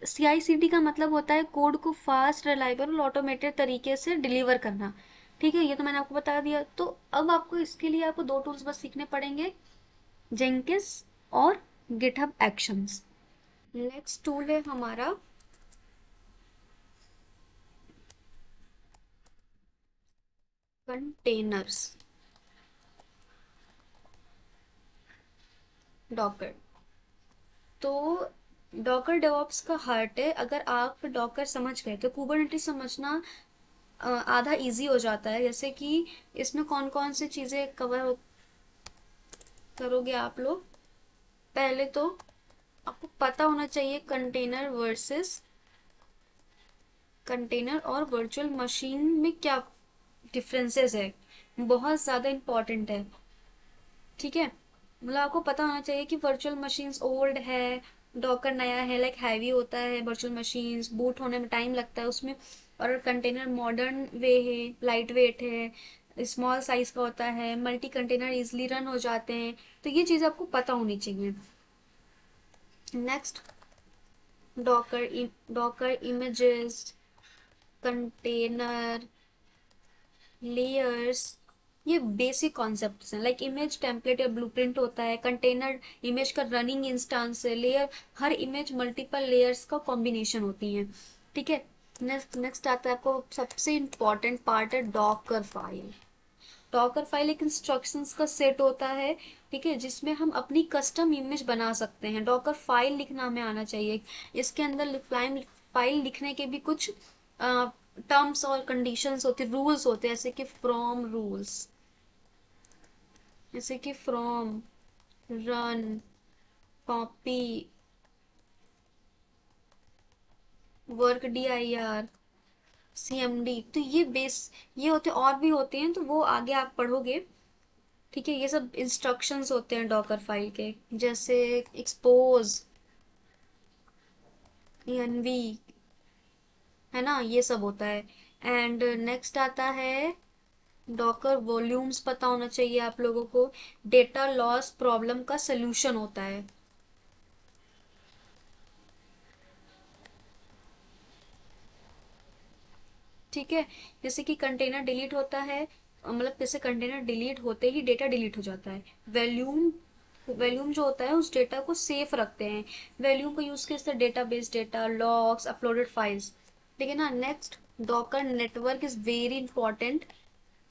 CI/CD का मतलब होता है कोड को फास्ट, रिलायबल और ऑटोमेटेड तरीके से डिलीवर करना, ठीक है। ये तो मैंने आपको बता दिया। तो अब आपको इसके लिए आपको दो टूल्स बस सीखने पड़ेंगे, जेंकिस और गिटहब एक्शंस। नेक्स्ट टूल है हमारा कंटेनर्स, डॉकर। तो डॉकर डेवऑप्स का हार्ट है। अगर आप डॉकर समझ गए तो कुबरनेटिस समझना आधा इजी हो जाता है। जैसे कि इसमें कौन कौन सी चीजें कवर करोगे आप लोग। पहले तो आपको पता होना चाहिए कंटेनर और वर्चुअल मशीन में क्या डिफरेंसेस है, बहुत ज्यादा इंपॉर्टेंट है, ठीक है। मतलब आपको पता होना चाहिए कि वर्चुअल मशीन्स ओल्ड है, डॉकर नया है, लाइक हैवी होता है वर्चुअल मशीन्स, बूट होने में टाइम लगता है उसमें, और कंटेनर मॉडर्न वे है, लाइट वेट है, स्मॉल साइज का होता है, मल्टी कंटेनर इजिली रन हो जाते हैं। तो ये चीज़ आपको पता होनी चाहिए। Next, Docker images, container, layers, ये बेसिक कॉन्सेप्ट्स हैं। लाइक इमेज टेम्पलेट या ब्लूप्रिंट होता है, कंटेनर इमेज का रनिंग इंस्टांस है, लेयर हर इमेज मल्टीपल लेयर्स का कॉम्बिनेशन होती है, ठीक है। नेक्स्ट नेक्स्ट आता है आपको सबसे इम्पोर्टेंट पार्ट है डॉकर फाइल। डॉकर फाइल एक इंस्ट्रक्शंस का सेट होता है, ठीक है, जिसमें हम अपनी कस्टम इमेज बना सकते हैं। डॉकर फाइल लिखना हमें आना चाहिए। इसके अंदर फाइल लिखने के भी कुछ टर्म्स और कंडीशंस होते, रूल्स होते हैं, जैसे कि फ्रॉम रूल्स, जैसे कि from, run, copy, work dir, CMD। तो ये होते और भी होते हैं, तो वो आगे आप पढ़ोगे, ठीक है। ये सब इंस्ट्रक्शंस होते हैं डॉकर फाइल के, जैसे एक्सपोज, env, है ना, ये सब होता है। एंड नेक्स्ट आता है डॉकर वॉल्यूम्स, पता होना चाहिए आप लोगों को, डेटा लॉस प्रॉब्लम का सलूशन होता है, ठीक है। जैसे कि कंटेनर डिलीट होता है, मतलब जैसे कंटेनर डिलीट होते ही डेटा डिलीट हो जाता है। वॉल्यूम वॉल्यूम जो होता है उस डेटा को सेफ रखते हैं। वॉल्यूम का यूज कैसे, database data, logs, uploaded files, ठीक है ना। Next, Docker network is very important,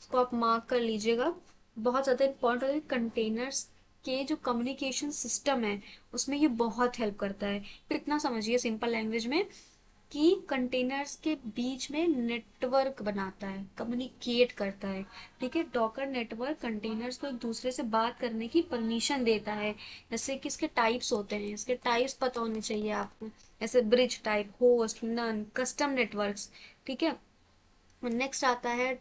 इसको आप मार्क कर लीजिएगा, बहुत ज़्यादा इंपॉर्टेंट है। कंटेनर्स के जो कम्युनिकेशन सिस्टम है उसमें ये बहुत हेल्प करता है। तो इतना समझिए सिंपल लैंग्वेज में कि कंटेनर्स के बीच में नेटवर्क बनाता है, कम्युनिकेट करता है, ठीक है। डॉकर नेटवर्क कंटेनर्स को एक दूसरे से बात करने की परमिशन देता है। जैसे कि इसके टाइप्स होते हैं, इसके टाइप्स पता होने चाहिए आपको, जैसे bridge type, host, none, custom networks, ठीक है। नेक्स्ट आता है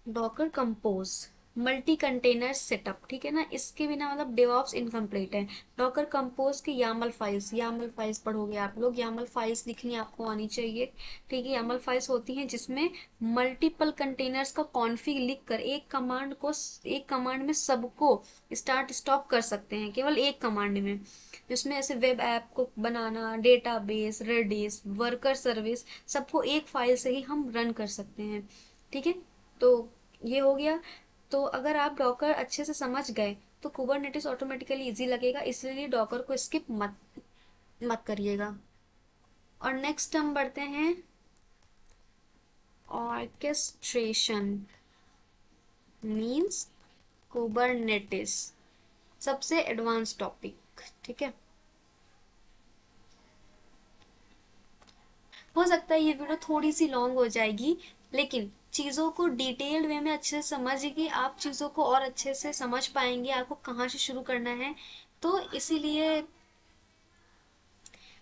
docker compose, multi container setup, ठीक है ना। इसके बिना मतलब डेवऑप्स इनकम्प्लीट है। डॉकर कंपोज की यामल फाइल्स पढ़ोगे आप लोग, यामल फाइल्स लिखनी आपको आनी चाहिए, ठीक है। यामल फाइल्स होती हैं जिसमें मल्टीपल कंटेनर्स का कॉन्फ़िग लिख कर एक कमांड में सबको स्टार्ट स्टॉप कर सकते हैं, केवल एक कमांड में, जिसमें ऐसे वेब ऐप को बनाना, डेटाबेस, रेडिस, वर्कर सर्विस, सबको एक फाइल से ही हम रन कर सकते हैं, ठीक है। तो ये हो गया। तो अगर आप डॉकर अच्छे से समझ गए तो कुबरनेटिस ऑटोमेटिकली इजी लगेगा, इसलिए डॉकर को स्किप मत मत करिएगा। और नेक्स्ट हम बढ़ते हैं ऑर्केस्ट्रेशन, मींस कुबरनेटिस, सबसे एडवांस टॉपिक, ठीक है। हो सकता है ये वीडियो थोड़ी सी लॉन्ग हो जाएगी, लेकिन चीज़ों को डिटेल्ड वे में अच्छे से समझिए, आप चीज़ों को और अच्छे से समझ पाएंगे आपको कहाँ से शुरू करना है। तो इसीलिए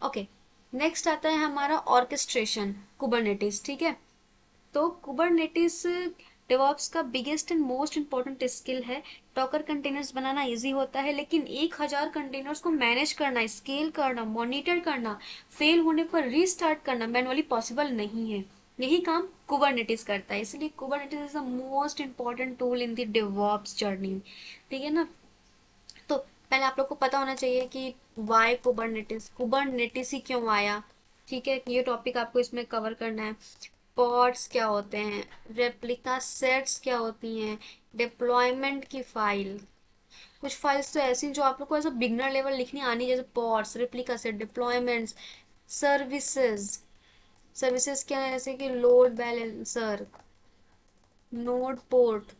ओके, नेक्स्ट आता है हमारा ऑर्केस्ट्रेशन, कुबरनेटिस। ठीक है, तो कुबरनेटिस डेवॉप्स का biggest and most important skill है। डॉकर कंटेनर्स बनाना इजी होता है, लेकिन 1000 कंटेनर्स को मैनेज करना, स्केल करना, मॉनिटर करना, फेल होने पर रीस्टार्ट करना मैनुअली पॉसिबल नहीं है। यही काम कुबरनेटिस करता है, इसलिए Kubernetes is the most important tool in the DevOps journey. ठीक है ना। तो पहले आप लोग को पता होना चाहिए कि वाई कुबरनेटिस, कुबरनेटिस ही क्यों आया। ठीक है, ये टॉपिक आपको इसमें कवर करना है। पॉड्स क्या होते हैं, रेप्लिका सेट्स क्या होती हैं, डिप्लॉयमेंट की फाइल। कुछ फाइल्स तो ऐसी जो आप लोग को ऐसा बिगनर लेवल लिखनी आनी, जैसे pods, replica set, deployments, services. Services क्या है, जैसे कि लोड बैलेंसर, नोड पोर्ट,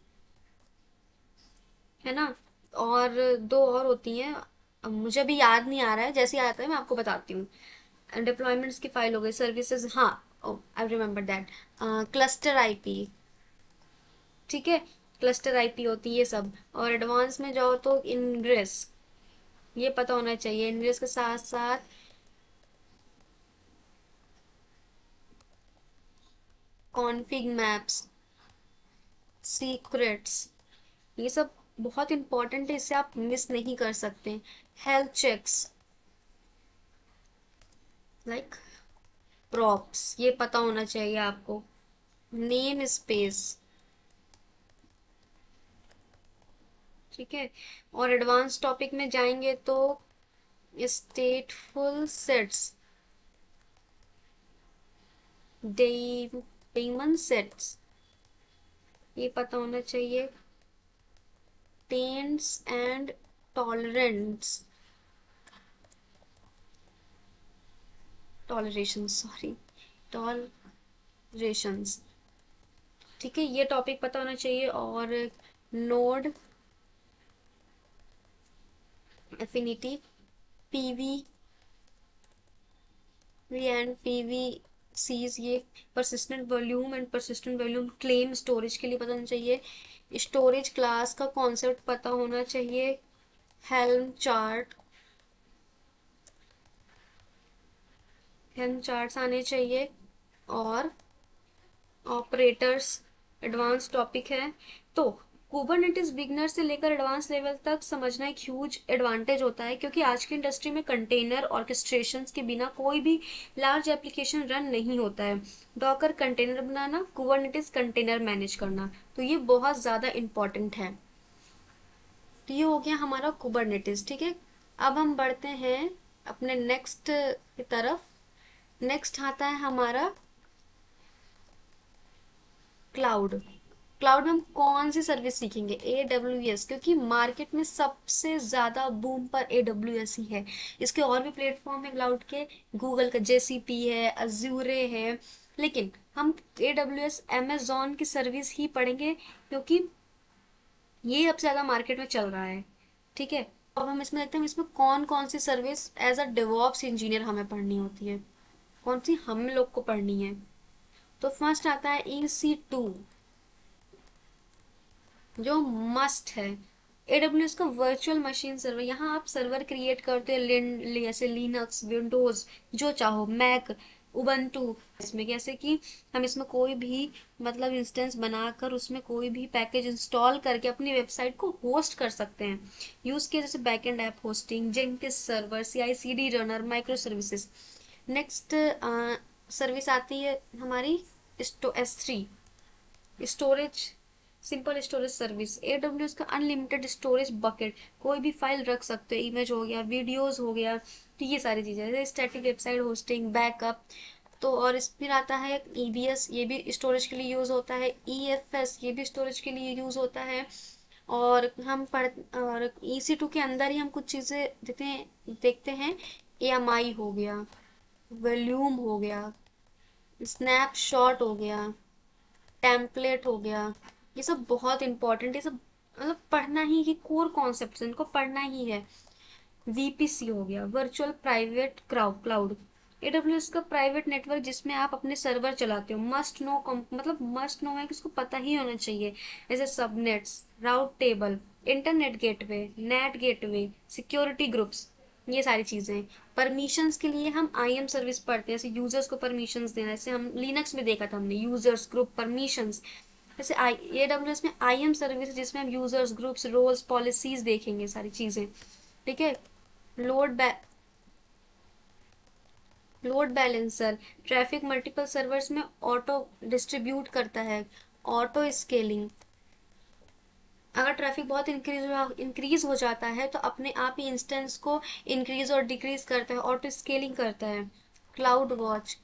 है ना। और दो और होती हैं, अब मुझे अभी याद नहीं आ रहा है, जैसे आता है मैं आपको बताती हूँ। डिप्लॉयमेंट्स की फाइल हो गई, सर्विसेज, हाँ, I remember that. Cluster IP, ठीक है, क्लस्टर आईपी होती है ये सब। और एडवांस में जाओ तो इनग्रेस, ये पता होना चाहिए। इनग्रेस के साथ साथ कॉन्फिग मैप्स, सीक्रेट्स, ये सब बहुत इंपॉर्टेंट है, इससे आप मिस नहीं कर सकते। हेल्थ चेक्स लाइक प्रॉप्स, ये पता होना चाहिए आपको। नेम स्पेस, ठीक है। और एडवांस टॉपिक में जाएंगे तो स्टेटफुल सेट्स, डेमन सेट्स, ये पता होना चाहिए। Taints and tolerants, tolerations, sorry, tolerations, ठीक है, ये टॉपिक पता होना चाहिए। और node affinity, PV and PV Cs, ये persistent volume and persistent volume claim, storage के लिए पता होना चाहिए। स्टोरेज क्लास का कॉन्सेप्ट पता होना चाहिए। हेल्म चार्ट, हेल्म चार्ट्स आने चाहिए। और ऑपरेटर्स, एडवांस टॉपिक है। तो कुबरनेटिस बिगनर से लेकर एडवांस लेवल तक समझना एक ह्यूज एडवांटेज होता है, क्योंकि आज की इंडस्ट्री में कंटेनर ऑर्केस्ट्रेशंस के बिना कोई भी लार्ज एप्लीकेशन रन नहीं होता है। डॉकर कंटेनर बनाना, कुबरनेटिस कंटेनर मैनेज करना, तो ये बहुत ज़्यादा इंपॉर्टेंट है। तो ये हो गया हमारा कुबरनेटिस। ठीक है, अब हम बढ़ते हैं अपने नेक्स्ट की तरफ। नेक्स्ट आता है हमारा क्लाउड। क्लाउड में हम कौन सी सर्विस सीखेंगे, AWS, क्योंकि मार्केट में सबसे ज्यादा बूम पर AWS ही है। इसके और भी प्लेटफॉर्म है क्लाउड के, गूगल का JCP है, अज्यूरे है, लेकिन हम AWS Amazon की सर्विस ही पढ़ेंगे, क्योंकि ये सबसे ज्यादा मार्केट में चल रहा है। ठीक है, अब हम इसमें देखते हैं इसमें कौन कौन सी service as a DevOps engineer हमें पढ़नी होती है, कौन सी हम लोग को पढ़नी है। तो फर्स्ट आता है EC2, जो मस्ट है। AWS का वर्चुअल मशीन सर्वर, यहाँ आप सर्वर क्रिएट करते हैं, जैसे लिनक्स, विंडोज, जो चाहो, मैक, उबंटू। इसमें कैसे कि हम इसमें कोई भी मतलब इंस्टेंस बनाकर उसमें कोई भी पैकेज इंस्टॉल करके अपनी वेबसाइट को होस्ट कर सकते हैं। यूज के जैसे backend app hosting, Jenkins server, CI/CD runner, micro services. Next service आती है हमारी S3, storage, simple storage service. AWS का अनलिमिटेड स्टोरेज बकेट, कोई भी फाइल रख सकते हो, इमेज हो गया, वीडियोस हो गया, तो ये सारी चीजें, जैसे स्टैटिक वेबसाइट होस्टिंग, बैकअप। तो और इस फिर आता है EBS, ये भी स्टोरेज के लिए यूज होता है। EFS, ये भी स्टोरेज के लिए यूज होता है। और हम पढ़ और EC2 के अंदर ही हम कुछ चीजें देखते हैं। AMI हो गया, वॉल्यूम हो गया, स्नैपशॉट हो गया, टेम्पलेट हो गया, ये सब बहुत इंपॉर्टेंट, ये सब मतलब पढ़ना ही, ये कोर कॉन्सेप्ट इनको पढ़ना ही है। VPC हो गया, वर्चुअल प्राइवेट क्लाउड, AWS का प्राइवेट नेटवर्क जिसमें आप अपने सर्वर चलाते हो, मस्ट नो, मतलब मस्ट नो है कि उसको पता ही होना चाहिए, जैसे सबनेट्स, राउट table, internet gateway, net gateway, security groups, ये सारी चीजें। परमिशंस के लिए हम IAM सर्विस पढ़ते हैं, जैसे यूजर्स को परमिशंस देना, जैसे हम लिनक्स में देखा था हमने, यूजर्स ग्रुप परमिशंस। जैसे AWS में IAM सर्विस है जिसमें हम यूजर्स ग्रुप्स रोल्स पॉलिसीज देखेंगे, सारी चीजें। ठीक है। Load load balancer, traffic multiple servers में ऑटो डिस्ट्रीब्यूट करता है, ऑटो स्केलिंग, अगर ट्रैफिक बहुत इंक्रीज हो जाता है तो अपने आप ही इंस्टेंस को इंक्रीज और डिक्रीज करता है, ऑटो स्केलिंग करता है। क्लाउड वॉच,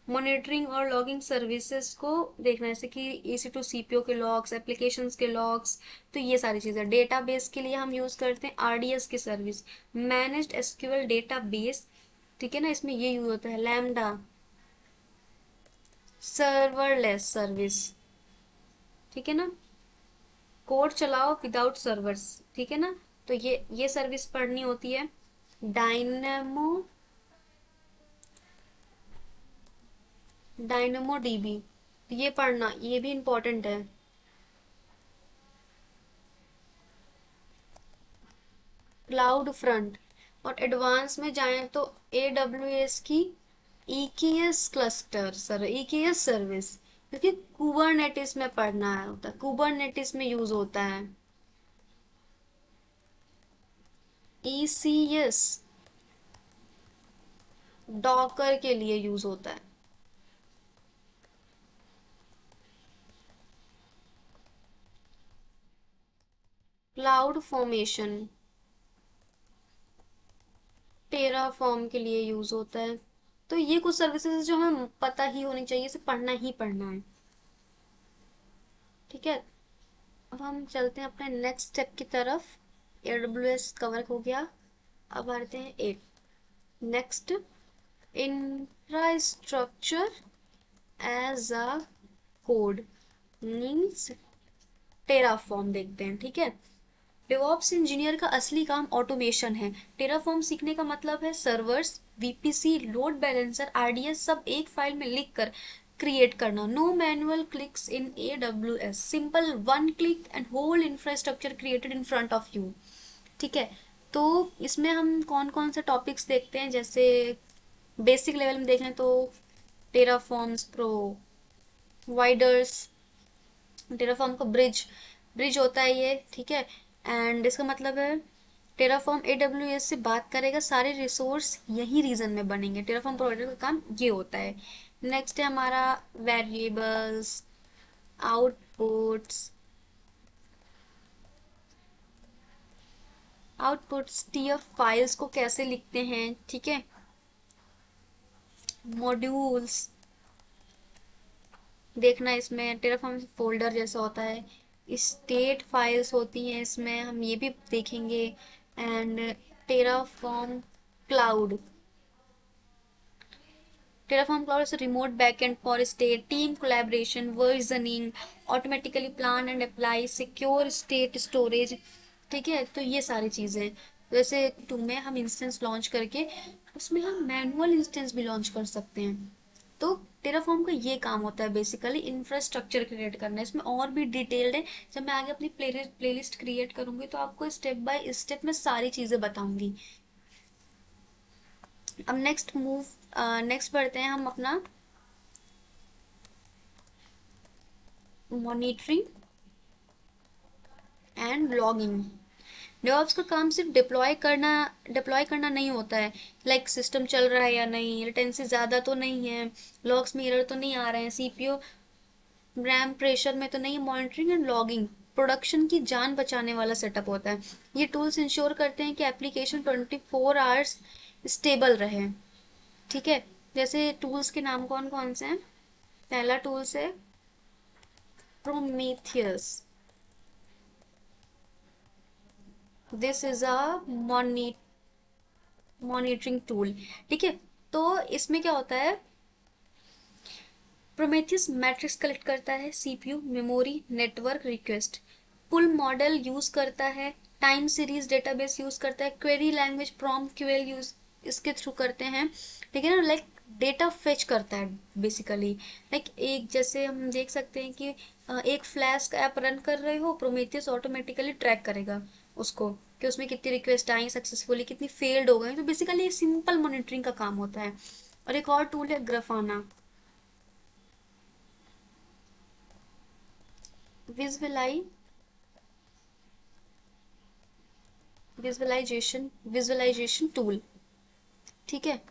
मॉनिटरिंग और लॉगिंग सर्विसेज को देखना, जैसे कि EC2 CPO के लॉग्स, एप्लीकेशंस के लॉग्स, तो ये सारी चीज़ें। डेटाबेस के लिए हम यूज़ करते हैं RDS की सर्विस, मैनेज्ड SQL डेटाबेस, ठीक है ना, इसमें ये यूज होता है। लैम्डा, सर्वरलेस सर्विस, ठीक है ना, कोड चलाओ विदाउट सर्वर्स, ठीक है ना, तो ये सर्विस पढ़नी होती है। डायनेमो डायनेमो DB, ये पढ़ना, ये भी इम्पोर्टेंट है। क्लाउड फ्रंट, और एडवांस में जाएं तो AWS की EKS cluster sir, EKS service, क्योंकि कुबरनेटिस में पढ़ना है, होता है कुबरनेटिस में यूज होता है। ECS डॉकर के लिए यूज होता है। क्लाउड फॉर्मेशन टेराफॉर्म के लिए यूज होता है। तो ये कुछ सर्विसेज जो हमें पता ही होनी चाहिए, इसे पढ़ना ही पढ़ना है। ठीक है। अब हम चलते हैं अपने नेक्स्ट स्टेप की तरफ। AWS कवर हो गया, अब आते हैं next, infrastructure as a code means Terraform देखते हैं। ठीक है। डेवऑप्स इंजीनियर का असली काम ऑटोमेशन है। टेराफॉर्म सीखने का मतलब है servers, VPC, load balancer, RDS सब एक फाइल में लिख कर क्रिएट करना। No manual clicks in AWS, simple one click and whole infrastructure created in front of you. ठीक है। तो इसमें हम कौन कौन से टॉपिक्स देखते हैं, जैसे बेसिक लेवल में देखें तो टेराफॉर्म्स प्रोवाइडर्स, टेराफॉर्म का ब्रिज ब्रिज होता है ये, ठीक है। एंड इसका मतलब है टेराफॉर्म AWS से बात करेगा, सारे रिसोर्स यही रीजन में बनेंगे। टेराफॉर्म प्रोवाइडर का काम ये होता है। नेक्स्ट है हमारा वेरिएबल्स, आउटपुट्स, TF फाइल्स को कैसे लिखते हैं, ठीक है। मॉड्यूल्स देखना, इसमें टेराफॉर्म फोल्डर जैसा होता है। स्टेट फाइल्स होती हैं इसमें, हम ये भी देखेंगे। And Terraform cloud Terraform cloud is remote backend for state team collaboration, versioning, automatically plan and apply, secure state storage. ठीक है। तो ये सारी चीजें, जैसे टू में हम इंस्टेंस लॉन्च करके उसमें हम मैनुअल इंस्टेंस भी लॉन्च कर सकते हैं। तो टेराफॉर्म का ये काम होता है बेसिकली इंफ्रास्ट्रक्चर क्रिएट करना है। इसमें और भी डिटेल्ड है, जब मैं आगे अपनी प्लेलिस्ट क्रिएट करूंगी तो आपको स्टेप बाय स्टेप में सारी चीजें बताऊंगी। अब नेक्स्ट बढ़ते हैं हम अपना मॉनिटरिंग एंड लॉगिंग। डेवऑप्स का काम सिर्फ डिप्लॉय करना नहीं होता है, लाइक सिस्टम चल रहा है या नहीं, लेटेंसी ज्यादा तो नहीं है, लॉग्स में एरर तो नहीं आ रहे हैं, CPU रैम प्रेशर में तो नहीं। मॉनिटरिंग एंड लॉगिंग प्रोडक्शन की जान बचाने वाला सेटअप होता है। ये टूल्स इंश्योर करते हैं कि एप्लीकेशन 24 आवर्स स्टेबल रहे। ठीक है। जैसे टूल्स के नाम कौन कौन से हैं, पहला टूल्स है Prometheus, this is a monitoring tool. ठीक है। तो इसमें क्या होता है, प्रोमेथियस मैट्रिक्स कलेक्ट करता है, CPU मेमोरी नेटवर्क रिक्वेस्ट, पुल मॉडल यूज करता है, टाइम सीरीज डेटाबेस यूज करता है, query language prompt QL use इसके थ्रू करते हैं, ठीक है ना, लाइक डेटा फेच करता है बेसिकली। लाइक एक जैसे हम देख सकते हैं कि एक फ्लैश का ऐप रन कर रहे हो, प्रोमेथियस ऑटोमेटिकली ट्रैक करेगा उसको कि उसमें कितनी रिक्वेस्ट आई सक्सेसफुली, कितनी फेल्ड हो गई। तो बेसिकली सिंपल मॉनिटरिंग का काम होता है। और एक और टूल है ग्राफाना, विजुअलाई विजुअलाइजेशन टूल, ठीक है।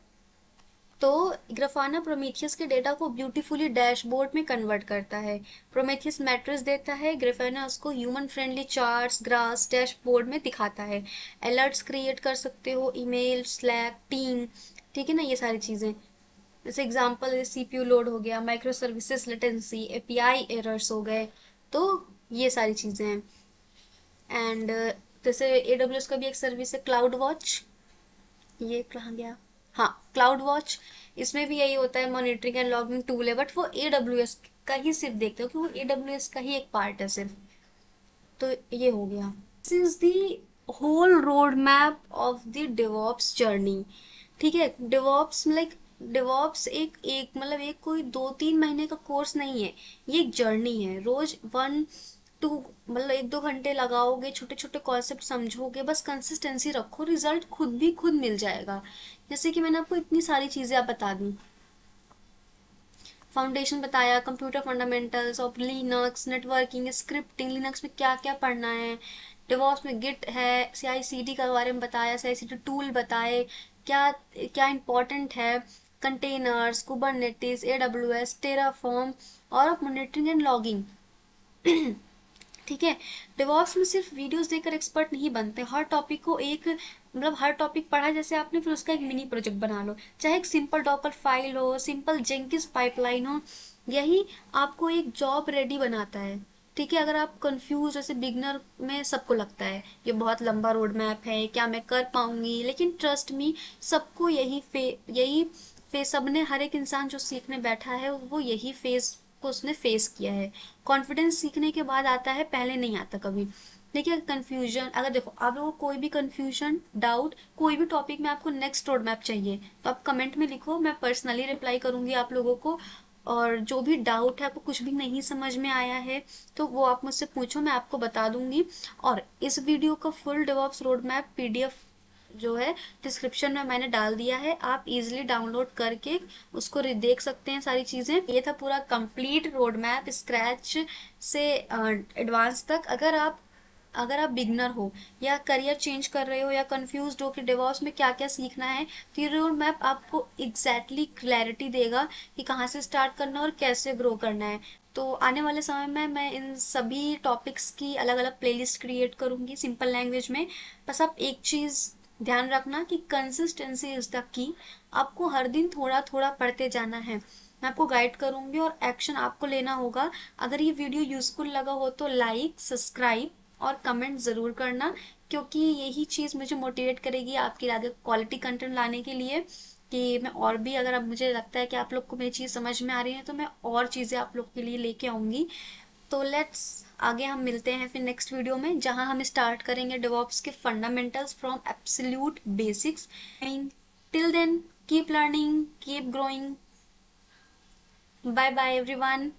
तो ग्राफाना प्रोमेथियस के डेटा को ब्यूटीफुली डैशबोर्ड में कन्वर्ट करता है। प्रोमेथियस मैट्रिक्स देता है, ग्राफाना उसको human friendly charts graphs dashboard में दिखाता है। अलर्ट्स क्रिएट कर सकते हो, ईमेल, स्लैक, टीम, ठीक है ना, ये सारी चीज़ें। जैसे एग्जांपल सीपीयू लोड हो गया, micro services latency, API errors हो गए, तो ये सारी चीज़ें हैं। एंड जैसे एडब्ल्यूएस का भी एक सर्विस है क्लाउड वॉच, ये कहाँ गया, हाँ क्लाउड वॉच, इसमें भी यही होता है, मॉनिटरिंग एंड लॉगिंग टूल है, बट वो एडब्ल्यूएस का ही सिर्फ देखते हो कि वो एडब्ल्यूएस का ही एक पार्ट है सिर्फ। तो ये हो गया, this is the whole road map of the DevOps journey, ठीक है। डेवॉप्स लाइक डेवॉप्स एक एक मतलब एक कोई 2-3 महीने का कोर्स नहीं है, ये एक जर्नी है। रोज 1 to मतलब 1-2 घंटे लगाओगे, छोटे छोटे कॉन्सेप्ट समझोगे, बस कंसिस्टेंसी रखो, रिजल्ट खुद भी खुद मिल जाएगा। जैसे कि मैंने आपको इतनी सारी चीजें आप बता दी, फाउंडेशन बताया, computer fundamentals of Linux, networking, scripting, Linux में क्या क्या पढ़ना है, डेवॉप्स में गिट है, सीआईसीडी का बारे में बताया, सीआईसीडी टूल बताए, क्या क्या इंपॉर्टेंट है, कंटेनर्स, कुबरनेटिस, एडब्ल्यूएस, टेराफॉर्म, और मॉनिटरिंग एंड लॉगिंग, ठीक है। डिवॉप्स में सिर्फ वीडियोस देखकर एक्सपर्ट नहीं बनते, हर टॉपिक को एक मतलब हर टॉपिक पढ़ा जैसे आपने, फिर उसका एक मिनी प्रोजेक्ट बना लो, चाहे एक सिंपल डॉकर फाइल हो, सिंपल जेंकिस पाइपलाइन हो, यही आपको एक जॉब रेडी बनाता है, ठीक है। अगर आप कंफ्यूज, जैसे बिगनर में सबको लगता है ये बहुत लंबा रोड मैप है, क्या मैं कर पाऊंगी, लेकिन ट्रस्ट मी, सबको यही फेस सबने, हर एक इंसान जो सीखने बैठा है वो यही फेस को उसने फेस किया है। कॉन्फिडेंस सीखने के बाद आता है, पहले नहीं आता कभी। देखिए कंफ्यूजन, अगर देखो आप लोगों को कोई भी कंफ्यूजन, डाउट, कोई भी टॉपिक में आपको नेक्स्ट रोड मैप चाहिए तो आप कमेंट में लिखो, मैं पर्सनली रिप्लाई करूंगी आप लोगों को। और जो भी डाउट है, आपको कुछ भी नहीं समझ में आया है तो वो आप मुझसे पूछो, मैं आपको बता दूंगी। और इस वीडियो का full DevOps road map PDF जो है डिस्क्रिप्शन में मैंने डाल दिया है, आप इजीली डाउनलोड करके उसको देख सकते हैं सारी चीजें। ये था पूरा कंप्लीट रोड मैप स्क्रैच से एडवांस तक। अगर आप बिगनर हो या करियर चेंज कर रहे हो या कंफ्यूज हो कि डिवोर्स में क्या क्या सीखना है, तो ये रोड मैप आपको एग्जैक्टली क्लैरिटी देगा कि कहाँ से स्टार्ट करना है और कैसे ग्रो करना है। तो आने वाले समय में मैं इन सभी टॉपिक्स की अलग अलग प्लेलिस्ट क्रिएट करूंगी सिंपल लैंग्वेज में। बस आप एक चीज ध्यान रखना कि कंसिस्टेंसी इज द की, आपको हर दिन थोड़ा थोड़ा पढ़ते जाना है। मैं आपको गाइड करूंगी और एक्शन आपको लेना होगा। अगर ये वीडियो यूजफुल लगा हो तो लाइक, सब्सक्राइब और कमेंट ज़रूर करना, क्योंकि यही चीज़ मुझे मोटिवेट करेगी आपके आगे क्वालिटी कंटेंट लाने के लिए, कि मैं और भी, अगर अब मुझे लगता है कि आप लोग को मेरी चीज़ समझ में आ रही है तो मैं और चीज़ें आप लोग के लिए लेके आऊँगी। तो लेट्स आगे हम मिलते हैं फिर नेक्स्ट वीडियो में, जहां हम स्टार्ट करेंगे डेवॉप्स के fundamentals from absolute basics. Till then keep learning, keep growing, bye bye everyone.